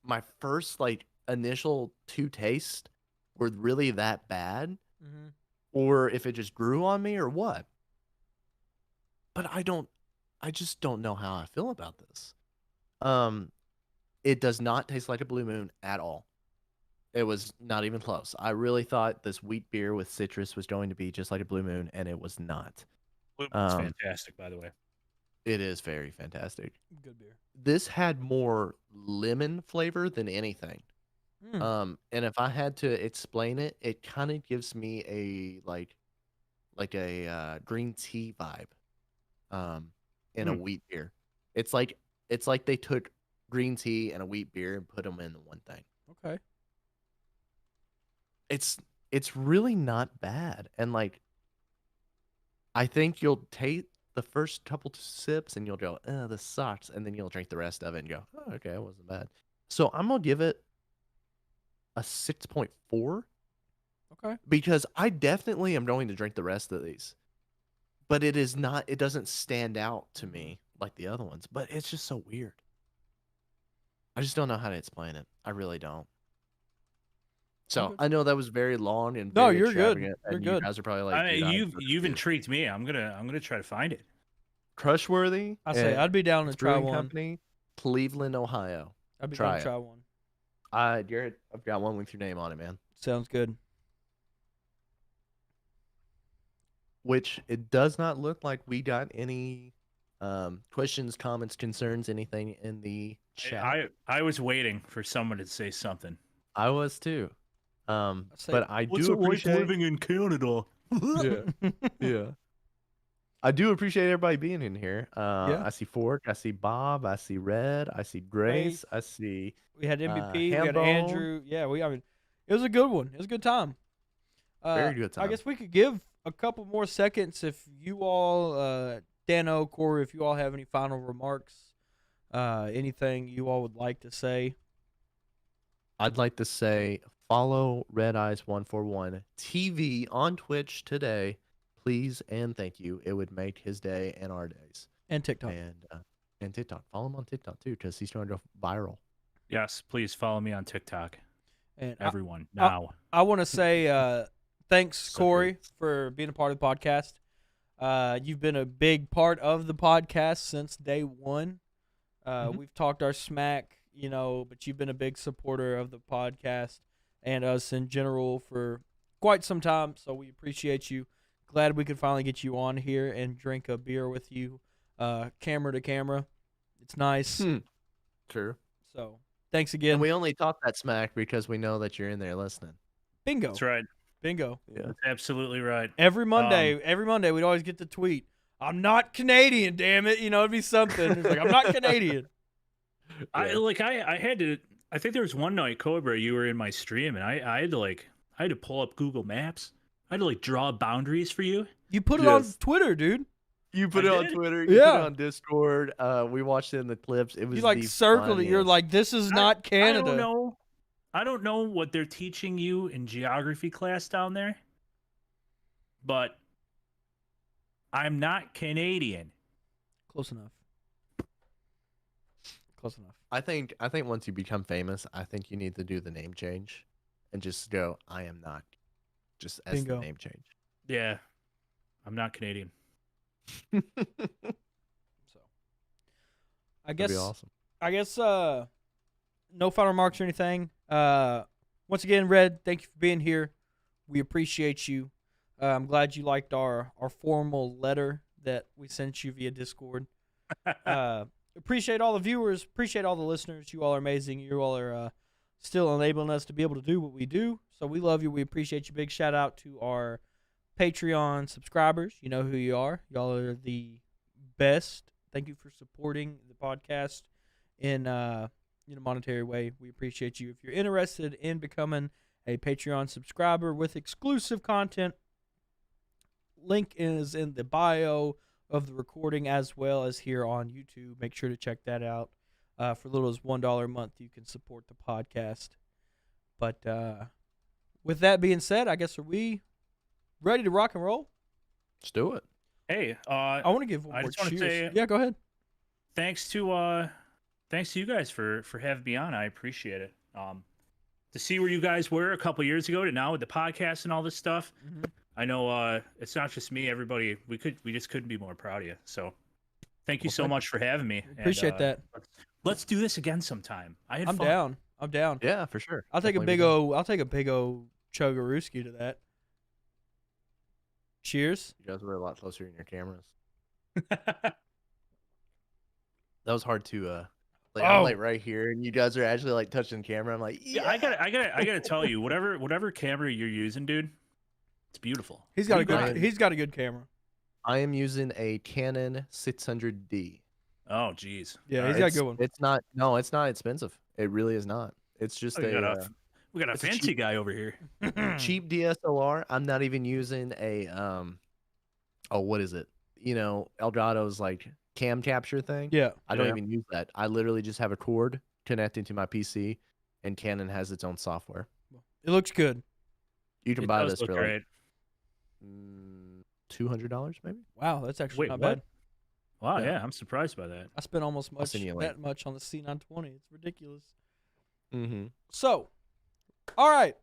S1: my first like initial two tastes were really that bad,
S2: Mhm.
S1: or if it just grew on me or what. But I just don't know how I feel about this. It does not taste like a Blue Moon at all. It was not even close. I really thought this wheat beer with citrus was going to be just like a Blue Moon, and it was not.
S3: It's fantastic, by the way.
S1: It is very fantastic.
S2: Good beer.
S1: This had more lemon flavor than anything. And if I had to explain it, it kind of gives me a like a green tea vibe. In a wheat beer. It's like they took green tea and a wheat beer and put them in the one thing.
S2: Okay.
S1: It's really not bad. And like, I think you'll take the first couple sips and you'll go, this sucks. And then you'll drink the rest of it and go, oh, okay, it wasn't bad. So I'm going to give it a 6.4.
S2: Okay.
S1: Because I definitely am going to drink the rest of these. But it doesn't stand out to me like the other ones. But it's just so weird. I just don't know how to explain it. I really don't. So
S2: Okay.
S1: I know that was very long and
S2: No,
S1: very
S2: you're good.
S1: extravagant,
S2: You're
S1: and
S2: good.
S1: you guys are probably like,
S3: You've intrigued me. I'm gonna try to find it.
S1: Crushworthy.
S2: I say I'd be down to try
S1: Brewing
S2: one.
S1: Company, Cleveland, Ohio.
S2: I'd be
S1: Try
S2: down
S1: it.
S2: to try one.
S1: Garrett, I've got one with your name on it, man.
S2: Sounds good.
S1: Which it does not look like we got any questions, comments, concerns, anything in the chat.
S3: I was waiting for someone to say something.
S1: I was too.
S2: say,
S1: But I do appreciate
S3: in Canada?
S1: yeah. I do appreciate everybody being in here.
S2: Yeah.
S1: I see Fork, I see Bob, I see Red, I see Grace, I see
S2: We had MVP, we had
S1: Hambone.
S2: Andrew. Yeah, I mean, it was a good one. It was a good time.
S1: Very good time.
S2: I guess we could give a couple more seconds if you all, Dano, Corey, if you all have any final remarks, anything you all would like to
S1: I'd like to say follow REDice141tv on Twitch today, please and thank you. It would make his day and our days.
S2: and TikTok.
S1: And TikTok. Follow him on TikTok too, because he's trying to go viral.
S3: Yes, please follow me on TikTok.
S2: And
S3: Everyone now.
S2: I want to say thanks,
S1: So
S2: Corey,
S1: great.
S2: for being a part of the podcast. You've been a big part of the podcast since day one. We've talked our smack, but you've been a big supporter of the podcast and us in general for quite some time. So we appreciate you. Glad we could finally get you on here and drink a beer with you, camera to camera. It's nice.
S1: True.
S2: So thanks again.
S1: And we only talk that smack because we know that you're in there listening.
S2: Bingo.
S3: That's right.
S2: Bingo.
S1: Yeah.
S3: That's absolutely right.
S2: Every Monday, we'd always get the tweet, "I'm not Canadian, damn it." It'd be something. It's like, I'm not Canadian.
S3: I had to. I think there was one night, Cobra, you were in my stream, and I had to pull up Google Maps. I had to draw boundaries for you.
S2: You put it on
S1: Yes.
S2: Twitter, dude.
S1: You put
S3: I
S1: it on
S3: did?
S1: Twitter. You put
S2: Yeah.
S1: it on Discord. We watched it in the clips. It was
S2: You circled it. You're
S1: funniest.
S2: like, this is not Canada.
S3: I don't know. I don't know what they're teaching you in geography class down there, but I'm not Canadian.
S2: Close enough. Close enough.
S1: I think once you become famous, I think you need to do the name change and just go, I am not. Just as
S2: Bingo.
S1: the name change.
S3: Yeah, I'm not Canadian.
S2: So, I
S1: That'd
S2: guess
S1: be awesome.
S2: no final remarks or anything. Once again, Red, thank you for being here. We appreciate you. I'm glad you liked our formal letter that we sent you via Discord. Appreciate all the viewers. Appreciate all the listeners. You all are amazing. You all are still enabling us to be able to do what we do. So we love you. We appreciate you. Big shout out to our Patreon subscribers. You know who you are. Y'all are the best. Thank you for supporting the podcast in a monetary way. We appreciate you. If you're interested in becoming a Patreon subscriber with exclusive content, link is in the bio of the recording as well as here on YouTube. Make sure to check that out. For little as $1 a month, you can support the podcast. But with that being said, I guess are we ready to rock and roll?
S1: Let's do it.
S3: Hey,
S2: I want to give one
S3: I
S2: more
S3: just wanna
S2: cheers.
S3: say-
S2: Yeah, go ahead.
S3: thanks to you guys for having me on. I appreciate it. To see where you guys were a couple years ago to now with the podcast and all this stuff.
S2: Mm-hmm.
S3: I know it's not just me. Everybody, we just couldn't be more proud of you. So, thank you so much for having me.
S2: Appreciate that.
S3: Let's do this again sometime.
S2: I'm
S3: fun.
S2: down. I'm down.
S1: Yeah, for sure.
S2: I'll take a
S1: Definitely
S2: big o chuggarooski to that. Cheers.
S1: You guys were a lot closer in your cameras. That was hard to I'm like right here, and you guys are actually like touching the camera. I'm like,
S3: Yeah, I gotta tell you, whatever camera you're using, dude, it's beautiful.
S2: He's got a
S1: Ryan.
S2: good camera.
S1: I am using a Canon 600D.
S3: Oh, geez.
S2: Yeah, he's got a good one.
S1: It's not expensive. It really is not. It's just
S3: We got a
S1: it's a
S3: fancy
S1: cheap-
S3: guy over here.
S1: cheap DSLR. I'm not even using a what is it? You know, Elgato's like cam capture thing.
S2: Yeah.
S1: I don't
S3: Yeah.
S1: even use that. I literally just have a cord connecting to my PC, and Canon has its own software.
S2: It looks good.
S1: You can
S3: It
S1: buy
S3: does
S1: this
S3: look
S1: for
S3: great.
S1: like $200 maybe.
S2: Wow, that's actually
S3: Wait,
S2: not
S3: what?
S2: bad.
S3: Wow,
S1: Yeah.
S3: yeah, I'm surprised by that.
S2: I spent almost
S1: send you a
S2: that much on the C920. It's ridiculous.
S1: Mm-hmm.
S2: So, all right,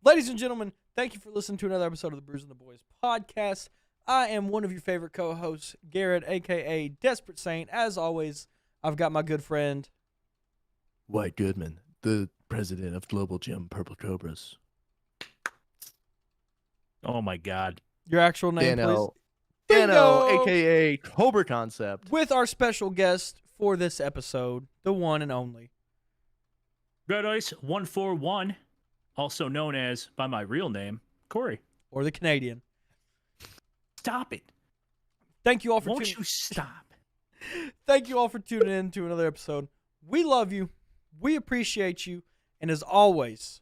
S2: ladies and gentlemen, thank you for listening to another episode of the Brews and the Boys podcast. I am one of your favorite co-hosts, Garrett, aka Desperate Saint. As always, I've got my good friend
S1: White Goodman, the president of Global Gym Purple Cobras.
S3: Oh my God.
S2: Your actual name,
S1: Dano,
S2: please.
S1: Dano,
S2: Bingo!
S1: aka Cobra Concept.
S2: With our special guest for this episode, the one and only.
S3: REDice141, also known as by my real name, Corey.
S2: Or the Canadian.
S3: Stop it.
S2: Thank you all for
S3: Won't
S2: tuning
S3: you stop?
S2: Thank you all for tuning in to another episode. We love you. We appreciate you. And as always,